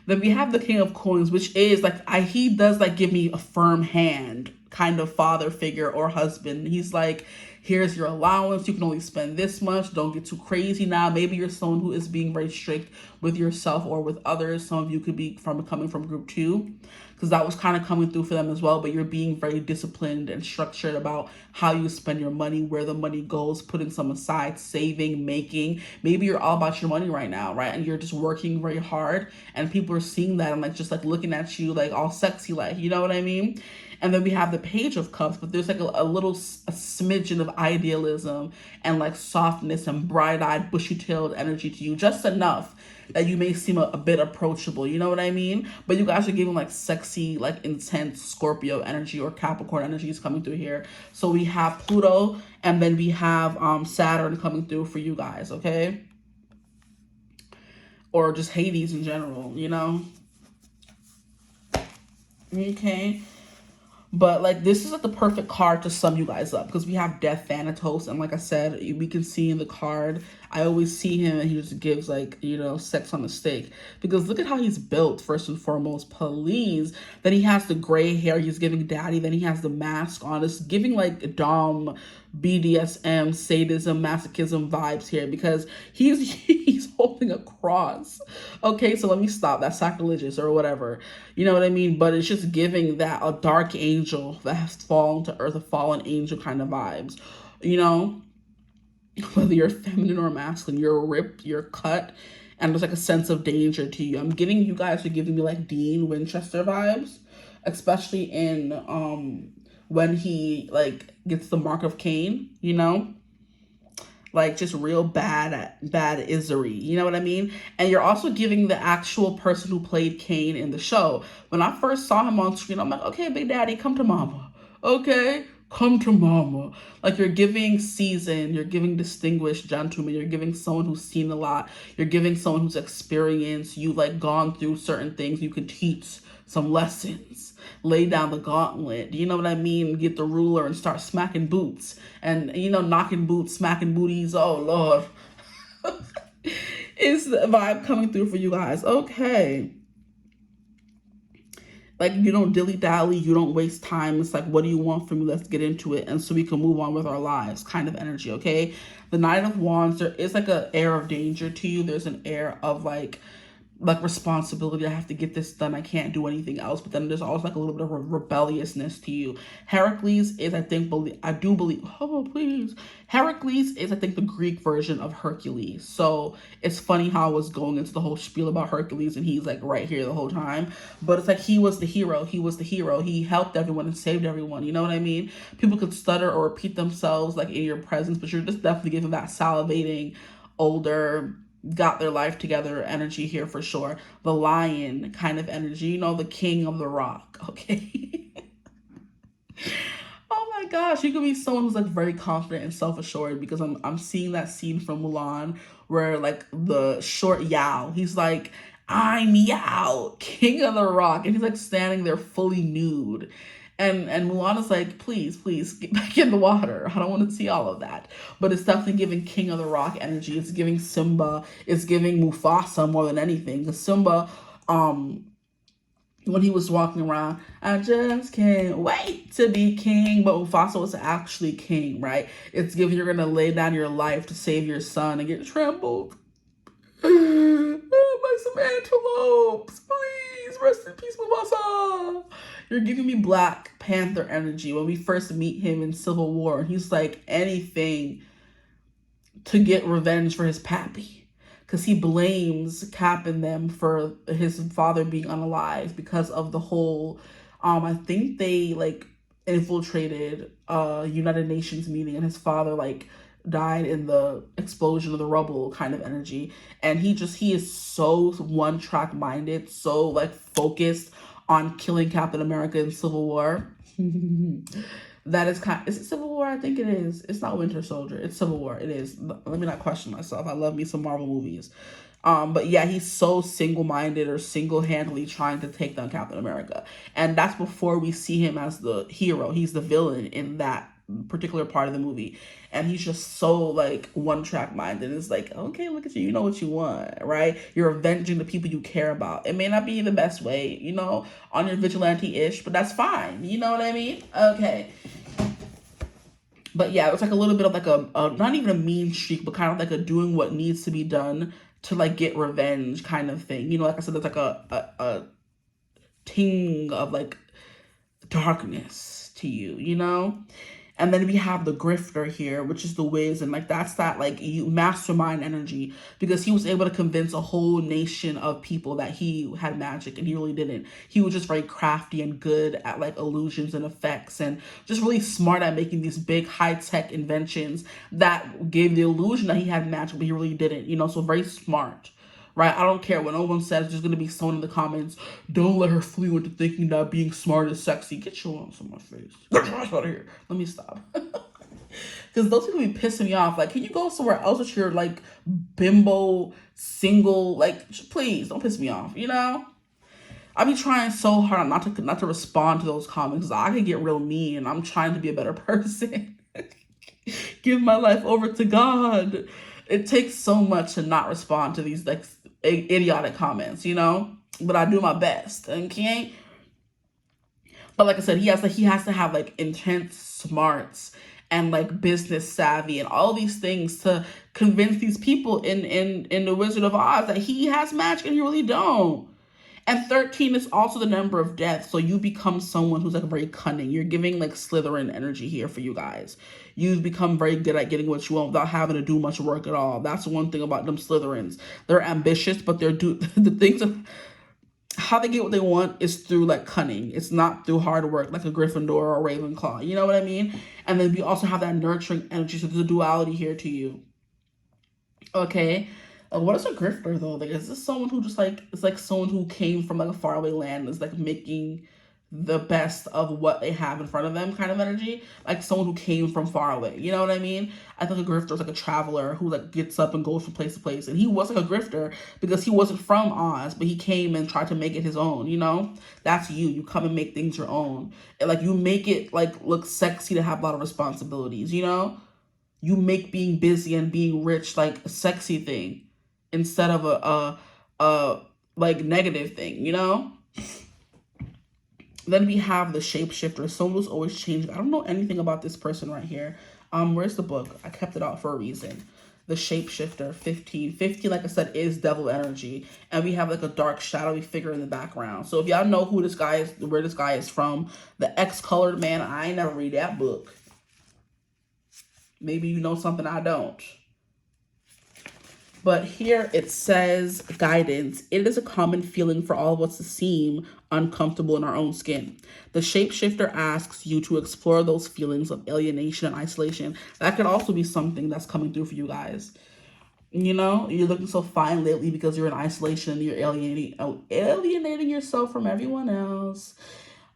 then we have the King of Coins, which is like, he does like give me a firm hand kind of father figure or husband. He's like, here's your allowance, you can only spend this much, don't get too crazy now. Maybe you're someone who is being very strict with yourself or with others. Some of you could be coming from group 2, because that was kind of coming through for them as well. But you're being very disciplined and structured about how you spend your money, where the money goes, putting some aside, saving, making. Maybe you're all about your money right now, right? And you're just working very hard, and people are seeing that and like just like looking at you like all sexy, like, you know what I mean? And then we have the Page of Cups, but there's like a smidgen of idealism and like softness and bright-eyed, bushy-tailed energy to you, just enough that you may seem a bit approachable, you know what I mean? But you guys are giving like sexy, like intense Scorpio energy or Capricorn energy is coming through here. So we have Pluto, and then we have Saturn coming through for you guys, okay? Or just Hades in general, you know? Okay. But like, this is like the perfect card to sum you guys up, because we have Death Thanatos, and like I said, we can see in the card, I always see him and he just gives like, you know, sex on a steak, because look at how he's built first and foremost, please. Then he has the gray hair, he's giving daddy. Then he has the mask on, it's giving like Dom, BDSM, sadism, masochism vibes here, because he's holding a cross. Okay, so let me stop, that's sacrilegious or whatever, you know what I mean? But it's just giving that a dark angel that has fallen to earth, a fallen angel kind of vibes, you know? Whether you're feminine or masculine, you're ripped, you're cut, and there's like a sense of danger to you. I'm getting, you guys are giving me like Dean Winchester vibes, especially in when he like gets the mark of Cain, you know, like just real bad isery, you know what I mean? And you're also giving the actual person who played Cain in the show. When I first saw him on screen, I'm like, okay, Big Daddy, come to mama. Okay, come to mama. Like, you're giving seasoned, you're giving distinguished gentleman, you're giving someone who's seen a lot, you're giving someone who's experienced, you've like gone through certain things, you could teach some lessons, lay down the gauntlet, you know what I mean? Get the ruler and start smacking boots, and, you know, knocking boots, smacking booties. Oh Lord. It's the vibe coming through for you guys. Okay. Like, you don't dilly-dally, you don't waste time. It's like, what do you want from me? Let's get into it, and so we can move on with our lives kind of energy, okay? The Knight of Wands, there is like an air of danger to you. There's an air of like, like responsibility. I have to get this done. I can't do anything else. But then there's also like a little bit of a rebelliousness to you. Heracles is, I think, I do believe, oh, please. Heracles is, I think, the Greek version of Hercules. So it's funny how I was going into the whole spiel about Hercules and he's like right here the whole time. But it's like he was the hero. He was the hero. He helped everyone and saved everyone. You know what I mean? People could stutter or repeat themselves like in your presence, but you're just definitely giving that salivating, older, got their life together energy here for sure. The lion kind of energy, you know, the king of the rock, okay? Oh my gosh, you could be someone who's like very confident and self-assured, because I'm seeing that scene from Mulan where like the short Yao, he's like, I'm Yao, king of the rock, and he's like standing there fully nude. And Mulan is like, please get back in the water. I don't want to see all of that. But it's definitely giving King of the Rock energy. It's giving Simba. It's giving Mufasa more than anything. Because Simba, when he was walking around, I just can't wait to be king. But Mufasa was actually king, right? It's giving you're going to lay down your life to save your son and get trampled. By some antelopes. Please, rest in peace, Mufasa. You're giving me Black Panther energy when we first meet him in Civil War. He's like anything to get revenge for his pappy. Because he blames Cap and them for his father being unalive because of the whole, I think they like infiltrated a United Nations meeting and his father like died in the explosion of the rubble kind of energy. And he is so one track minded, so like focused on killing Captain America in Civil War. That is is it Civil War? I think it is. It's not Winter Soldier. It's Civil War. It is. Let me not question myself. I love me some Marvel movies. But yeah, he's so single-minded or single-handedly trying to take down Captain America. And that's before we see him as the hero. He's the villain in that particular part of the movie. And he's just so like one-track minded. It's like, okay, look at you. You know what you want, right? You're avenging the people you care about. It may not be the best way, you know, on your vigilante-ish, but that's fine. You know what I mean? Okay. But yeah, it's like a little bit of like a not even a mean streak, but kind of like a doing what needs to be done to like get revenge kind of thing. You know, like I said, there's like a ting of like darkness to you, you know? And then we have the grifter here, which is the Wiz, and like that's that like you mastermind energy, because he was able to convince a whole nation of people that he had magic, and he really didn't. He was just very crafty and good at like illusions and effects, and just really smart at making these big high-tech inventions that gave the illusion that he had magic, but he really didn't, you know, so very smart. Right? I don't care what no one says. There's going to be someone in the comments, don't let her fool you into thinking that being smart is sexy. Get your arms on my face. Get your ass out of here. Let me stop. Because those people be pissing me off. Like, can you go somewhere else with your, like, bimbo, single, like, please, don't piss me off, you know? I be trying so hard not to respond to those comments, because I can get real mean, and I'm trying to be a better person. Give my life over to God. It takes so much to not respond to these, like, idiotic comments, you know, but I do my best. Okay, but like I said, he has to have like intense smarts and like business savvy and all these things to convince these people in the Wizard of Oz that he has magic and you really don't. And 13 is also the number of death, so you become someone who's like very cunning. You're giving like Slytherin energy here for you guys. You've become very good at getting what you want without having to do much work at all. That's one thing about them Slytherins. They're ambitious, but they're the things of how they get what they want is through like cunning. It's not through hard work like a Gryffindor or a Ravenclaw. You know what I mean? And then we also have that nurturing energy, so there's a duality here to you. Okay. What is a grifter though? Like, is this someone who just like, it's like someone who came from like a faraway land and is like making the best of what they have in front of them kind of energy? Like someone who came from far away, you know what I mean? I think a grifter is like a traveler who like gets up and goes from place to place. And he was like a grifter because he wasn't from Oz, but he came and tried to make it his own, you know? That's you. You come and make things your own. And like you make it like look sexy to have a lot of responsibilities, you know? You make being busy and being rich like a sexy thing, instead of a like negative thing, you know? Then we have the shapeshifter, someone who's always changing. I don't know anything about this person right here. Where's the book? I kept it out for a reason. the shapeshifter, 15. 15, like I said, is devil energy. And we have like a dark shadowy figure in the background. So if y'all know who this guy is, where this guy is from, the 𝐓𝐡𝐮𝐬 man, I ain't never read that book. Maybe you know something I don't. But here it says guidance. It is a common feeling for all of us to seem uncomfortable in our own skin. The shapeshifter asks you to explore those feelings of alienation and isolation. That could also be something that's coming through for you guys. You know, you're looking so fine lately because you're in isolation and you're alienating yourself from everyone else.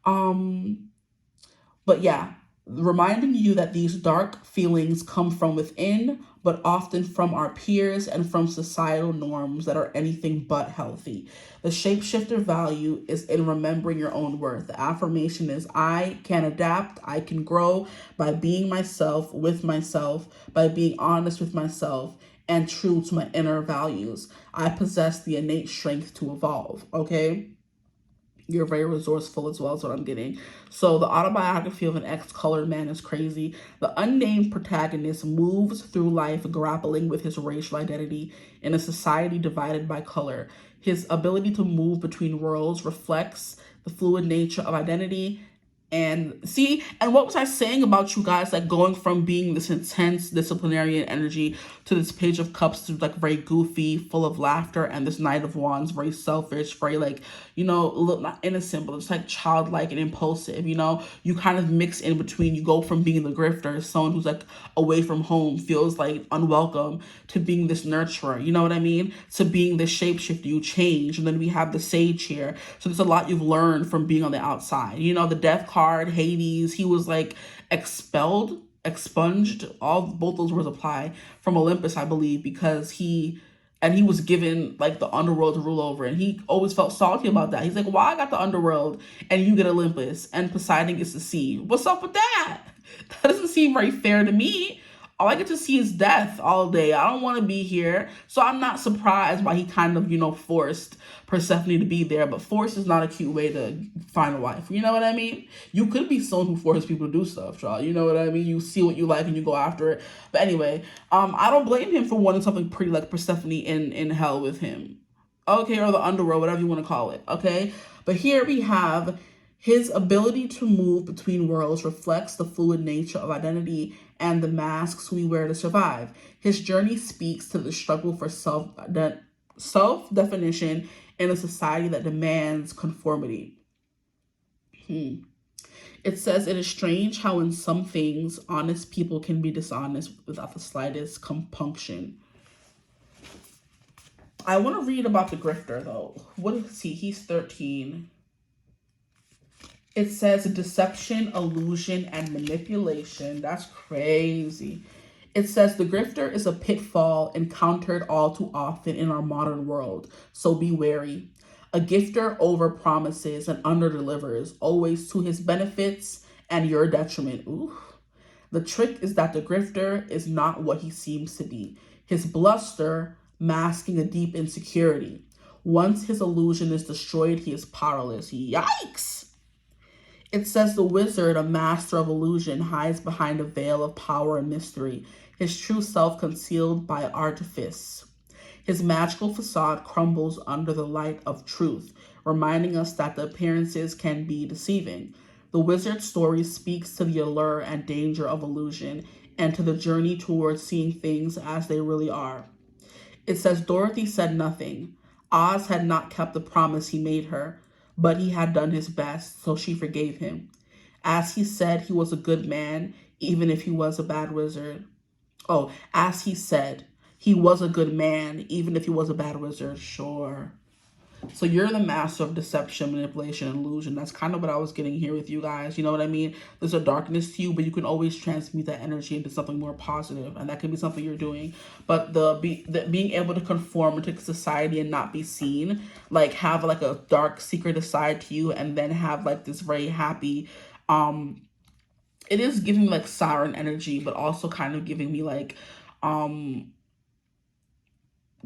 But yeah, reminding you that these dark feelings come from within, but often from our peers and from societal norms that are anything but healthy. The shapeshifter value is in remembering your own worth. The affirmation is, I can adapt, I can grow by being myself, with myself, by being honest with myself, and true to my inner values. I possess the innate strength to evolve, okay? You're very resourceful as well, is what I'm getting. So the autobiography of an 𝐓𝐡𝐮𝐬 man is crazy. The unnamed protagonist moves through life grappling with his racial identity in a society divided by color. His ability to move between worlds reflects the fluid nature of identity. And see, and what was I saying about you guys, like going from being this intense disciplinarian energy to this Page of Cups, to like very goofy, full of laughter, and this Knight of Wands, very selfish, very like, you know, look, not innocent, but it's like childlike and impulsive, you know? You kind of mix in between. You go from being the grifter, someone who's like away from home, feels like unwelcome, to being this nurturer, you know what I mean? To being this shapeshifter, you change. And then we have the Sage here. So there's a lot you've learned from being on the outside. You know, the Death card, Hades, he was like expunged, both those words apply, from Olympus, I believe, because he was given like the underworld to rule over, and he always felt salty about that. He's like, why I got the underworld and you get Olympus and Poseidon gets the sea? What's up with that? That doesn't seem very fair to me. All I get to see is death all day. I don't want to be here. So I'm not surprised why he kind of, you know, forced Persephone to be there. But force is not a cute way to find a wife. You know what I mean? You could be someone who forces people to do stuff, y'all. You know what I mean? You see what you like and you go after it. But anyway, I don't blame him for wanting something pretty like Persephone in hell with him. Okay, or the underworld, whatever you want to call it. Okay? But here we have his ability to move between worlds reflects the fluid nature of identity and the masks we wear to survive. His journey speaks to the struggle for self-definition in a society that demands conformity. It says, it is strange how in some things honest people can be dishonest without the slightest compunction. I want to read about the grifter though. What is he? He's 13. It says deception, illusion, and manipulation. That's crazy. It says the grifter is a pitfall encountered all too often in our modern world, so be wary. A gifter overpromises and underdelivers, always to his benefits and your detriment. Ooh. The trick is that the grifter is not what he seems to be. His bluster masking a deep insecurity. Once his illusion is destroyed, he is powerless. Yikes! It says the wizard, a master of illusion, hides behind a veil of power and mystery, his true self concealed by artifice. His magical facade crumbles under the light of truth, reminding us that the appearances can be deceiving. The wizard's story speaks to the allure and danger of illusion and to the journey towards seeing things as they really are. It says Dorothy said nothing. Oz had not kept the promise he made her, but he had done his best, so she forgave him. As he said, he was a good man, even if he was a bad wizard. Oh, as he said, he was a good man, even if he was a bad wizard. Sure. So you're the master of deception, manipulation, and illusion. That's kind of what I was getting here with you guys. You know what I mean? There's a darkness to you, but you can always transmute that energy into something more positive, and that can be something you're doing. But the being able to conform to society and not be seen, like have like a dark secret side to you, and then have like this very happy, it is giving me like siren energy, but also kind of giving me like,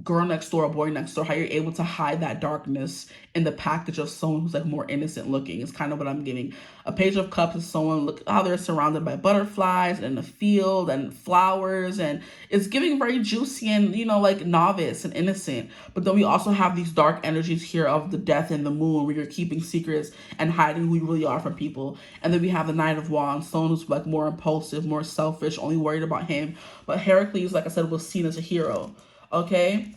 girl next door or boy next door, how you're able to hide that darkness in the package of someone who's like more innocent looking. It's kind of what I'm getting. A Page of Cups is someone, look how they're surrounded by butterflies and a field and flowers, and it's giving very juicy and, you know, like novice and innocent. But then we also have these dark energies here of the Death and the Moon, where you're keeping secrets and hiding who you really are from people. And then we have the Knight of Wands, someone who's like more impulsive, more selfish, only worried about him. But Heracles, like I said, was seen as a hero. Okay,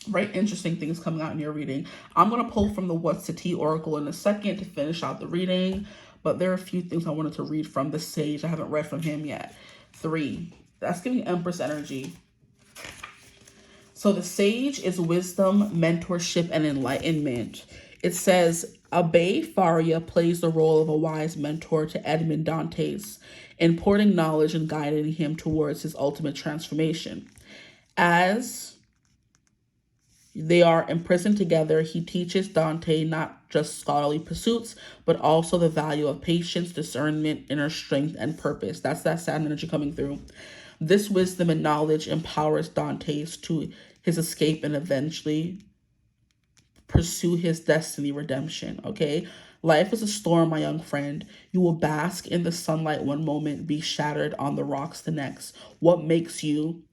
very interesting things coming out in your reading. I'm going to pull from the What's the Tea Oracle in a second to finish out the reading, but there are a few things I wanted to read from the Sage. I haven't read from him yet. 3. That's giving Empress energy. So the Sage is wisdom, mentorship, and enlightenment. It says, Abe Faria plays the role of a wise mentor to Edmond Dantes, imparting knowledge and guiding him towards his ultimate transformation. As they are imprisoned together, he teaches Dante not just scholarly pursuits, but also the value of patience, discernment, inner strength, and purpose. That's that sad energy coming through. This wisdom and knowledge empowers Dante's to his escape and eventually pursue his destiny redemption, okay? Life is a storm, my young friend. You will bask in the sunlight one moment, be shattered on the rocks the next. What makes you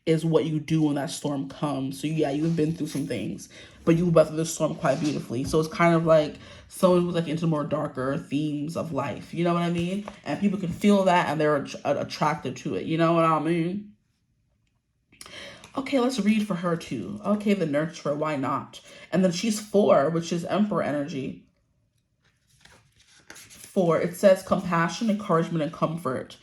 is what you do when that storm comes. So yeah, you've been through some things, but you weathered the storm quite beautifully. So it's kind of like someone who's like into more darker themes of life. You know what I mean? And people can feel that and they're attracted to it. You know what I mean? Okay, let's read for her too. Okay, the Nurturer, why not? And then she's 4, which is Emperor energy. 4, it says compassion, encouragement, and comfort.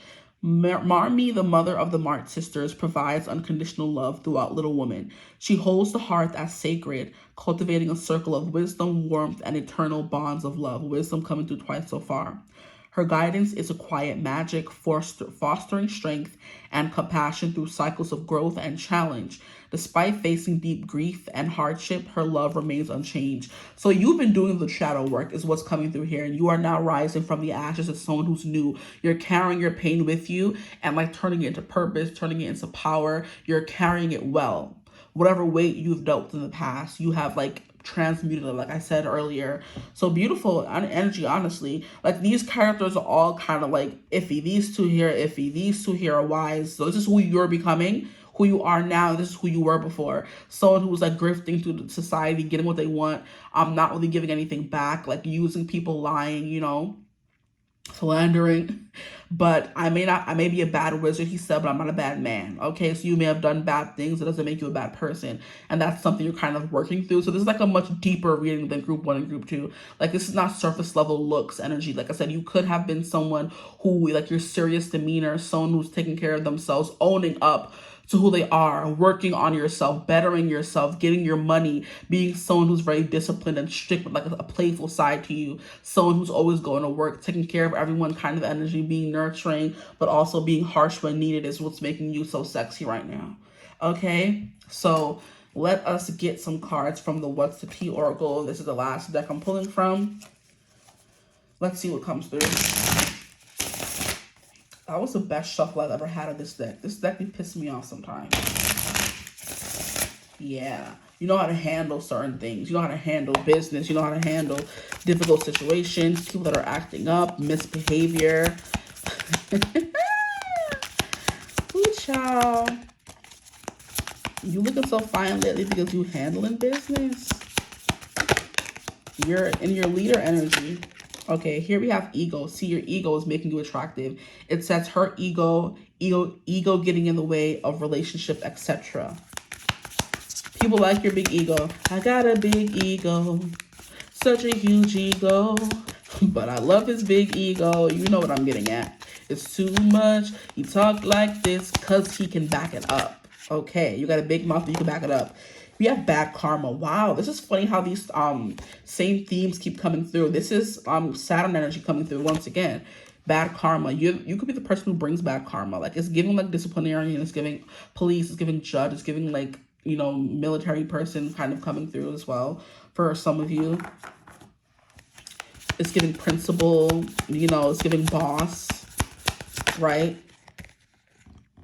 Marmee, the mother of the Mart sisters, provides unconditional love throughout Little Woman. She holds the hearth as sacred, cultivating a circle of wisdom, warmth, and eternal bonds of love. Wisdom coming through twice so far. Her guidance is a quiet magic, fostering strength and compassion through cycles of growth and challenge. Despite facing deep grief and hardship, her love remains unchanged. So you've been doing the shadow work is what's coming through here. And you are now rising from the ashes as someone who's new. You're carrying your pain with you and like turning it into purpose, turning it into power. You're carrying it well. Whatever weight you've dealt in the past, you have like transmuted it, like I said earlier. So beautiful energy, honestly. Like these characters are all kind of like iffy. These two here, iffy. These two here are wise. So this is who you're becoming, who you are now. This is who you were before. Someone who was like grifting through society, getting what they want. Not really giving anything back, like using people, lying, you know, slandering. But I may be a bad wizard, he said, but I'm not a bad man. Okay, so you may have done bad things. It doesn't make you a bad person. And that's something you're kind of working through. So this is like a much deeper reading than group 1 and group 2. Like this is not surface level looks energy. Like I said, you could have been someone who, like your serious demeanor, someone who's taking care of themselves, owning up to who they are, working on yourself, bettering yourself, getting your money, being someone who's very disciplined and strict with like a playful side to you, someone who's always going to work, taking care of everyone kind of energy, being nurturing, but also being harsh when needed is what's making you so sexy right now. Okay, so let us get some cards from the What's the Tea Oracle. This is the last deck I'm pulling from. Let's see what comes through. That was the best shuffle I've ever had of this deck. This deck be pissing me off sometimes. Yeah. You know how to handle certain things. You know how to handle business. You know how to handle difficult situations. People that are acting up. Misbehavior. Ooh, child. You looking so fine lately because you handling business. You're in your leader energy. Okay, here we have ego. See, your ego is making you attractive. It says her ego getting in the way of relationship, etc. People like your big ego. I got a big ego, such a huge ego, but I love his big ego. You know what I'm getting at. It's too much. He talk like this because he can back it up. Okay, you got a big mouth, but you can back it up. We have bad karma. Wow, this is funny how these same themes keep coming through. This is Saturn energy coming through once again. Bad karma. You could be the person who brings bad karma. Like it's giving like disciplinarian, it's giving police, it's giving judge, it's giving like, you know, military person kind of coming through as well for some of you. It's giving principal, you know, it's giving boss, right?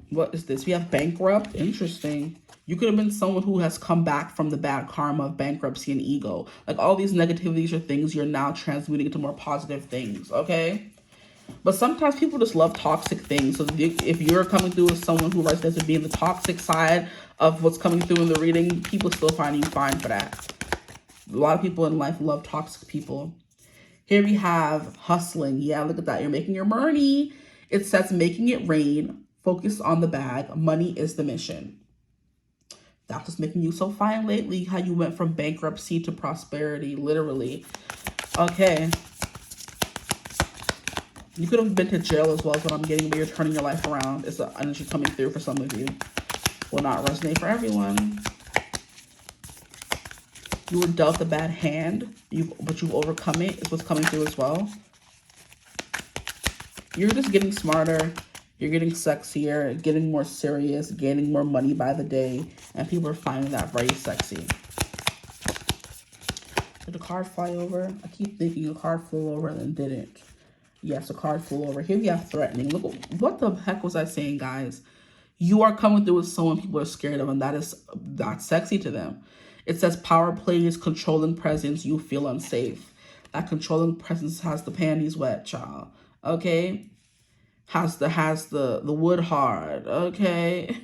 What is this? We have bankrupt. Interesting. You could have been someone who has come back from the bad karma of bankruptcy and ego. Like all these negativities are things you're now transmuting into more positive things, okay? But sometimes people just love toxic things. So if you're coming through as someone who resonates with being the toxic side of what's coming through in the reading, people still find you fine for that. A lot of people in life love toxic people. Here we have hustling. Yeah, look at that. You're making your money. It says making it rain. Focus on the bag. Money is the mission. That's what's making you so fine lately. How you went from bankruptcy to prosperity, literally. Okay. You could have been to jail as well, is what I'm getting, but you're turning your life around. It's an energy coming through for some of you. Will not resonate for everyone. You were dealt a bad hand, but you've overcome it. Is what's coming through as well. You're just getting smarter. You're getting sexier, getting more serious, gaining more money by the day. And people are finding that very sexy. Did the card fly over? I keep thinking a card flew over and then didn't. Yes, a card flew over. Here we have threatening. Look, what the heck was I saying, guys? You are coming through with someone people are scared of, and that's sexy to them. It says power plays, controlling presence, you feel unsafe. That controlling presence has the panties wet, child. Okay? Has the wood hard, okay?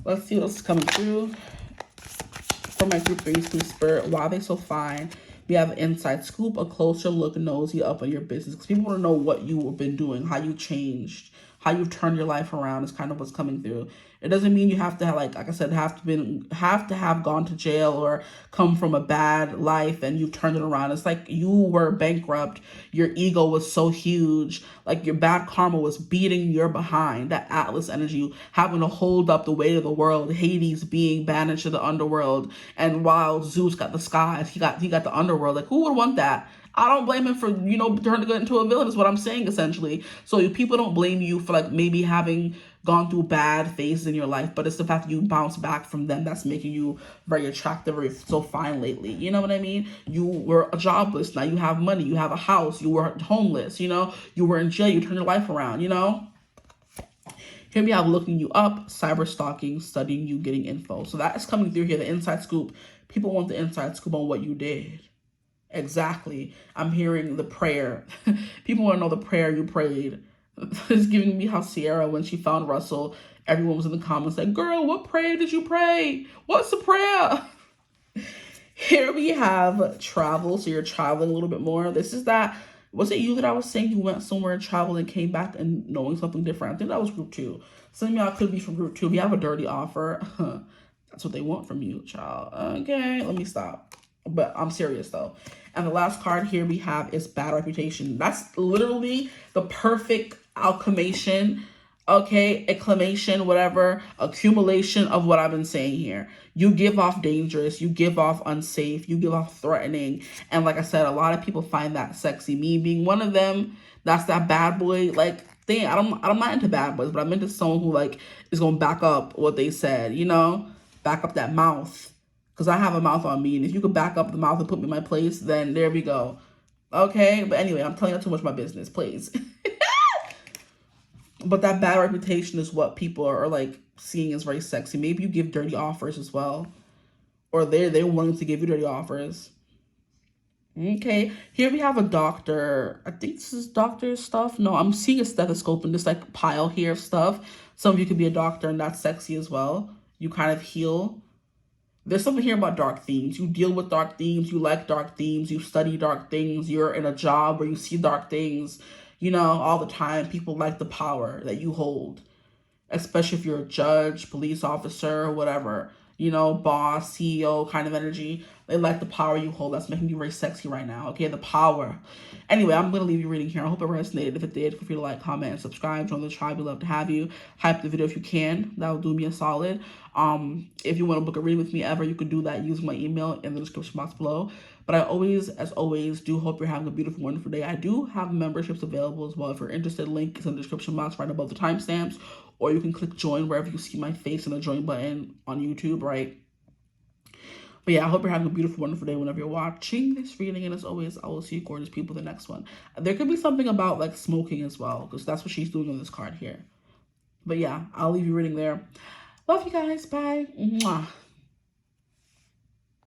Let's see what's coming through. For my group 3s, please, Spirit, why are they so fine? We have an inside scoop, a closer look, nosy up on your business. Because people want to know what you've been doing, how you changed, how you've turned your life around is kind of what's coming through. It doesn't mean you have to, like I said, have to have gone to jail or come from a bad life and you've turned it around. It's like you were bankrupt. Your ego was so huge. Like your bad karma was beating your behind. That Atlas energy, having to hold up the weight of the world. Hades being banished to the underworld. And while Zeus got the skies, he got the underworld. Like who would want that? I don't blame him for, turning into a villain is what I'm saying, essentially. So people don't blame you for, like, maybe having gone through bad phases in your life, but it's the fact that you bounce back from them that's making you very attractive or so fine lately. You know what I mean? You were jobless. Now you have money. You have a house. You were homeless, you were in jail. You turned your life around, Here we have looking you up, cyber stalking, studying you, getting info. So that is coming through here, the inside scoop. People want the inside scoop on what you did. Exactly. I'm hearing the prayer. People want to know the prayer you prayed. It's giving me how Sierra, when she found Russell, everyone was in the comments like, girl, what prayer did you pray? What's the prayer? Here we have travel. So you're traveling a little bit more. This is that. Was it you that I was saying you went somewhere and traveled and came back and knowing something different? I think that was group 2. Some of y'all could be from group 2. We have a dirty offer. That's what they want from you, child. Okay, let me stop. But I'm serious though. And the last card here we have is bad reputation. That's literally the perfect alchemation, okay, acclamation, whatever, accumulation of what I've been saying here. You give off dangerous, you give off unsafe, you give off threatening. And like I said, a lot of people find that sexy. Me being one of them, that's that bad boy, like, thing. I'm not into bad boys, but I'm into someone who, like, is going to back up what they said, back up that mouth. Because I have a mouth on me. And if you could back up the mouth and put me in my place, then there we go. Okay? But anyway, I'm telling you too much of my business, please. But that bad reputation is what people are like seeing as very sexy. Maybe you give dirty offers as well. Or they're wanting to give you dirty offers. Okay. Here we have a doctor. I think this is doctor stuff. No, I'm seeing a stethoscope in this like pile here of stuff. Some of you could be a doctor and that's sexy as well. You kind of heal. There's something here about dark themes. You deal with dark themes. You like dark themes. You study dark things. You're in a job where you see dark things, all the time. People like the power that you hold, especially if you're a judge, police officer, whatever, boss, CEO kind of energy. They like the power you hold. That's making you very sexy right now. Okay, the power. Anyway, I'm going to leave you reading here. I hope it resonated. If it did, feel free to like, comment, and subscribe. Join the tribe. We'd love to have you. Hype the video if you can. That will do me a solid. If you want to book a reading with me ever, you can do that using my email in the description box below. But I always, as always, do hope you're having a beautiful, wonderful day. I do have memberships available as well. If you're interested, link is in the description box right above the timestamps. Or you can click join wherever you see my face in the join button on YouTube, right? But yeah, I hope you're having a beautiful, wonderful day whenever you're watching this reading. And as always, I will see you gorgeous people in the next one. There could be something about like smoking as well, because that's what she's doing on this card here. But yeah, I'll leave you reading there. Love you guys. Bye. Mwah.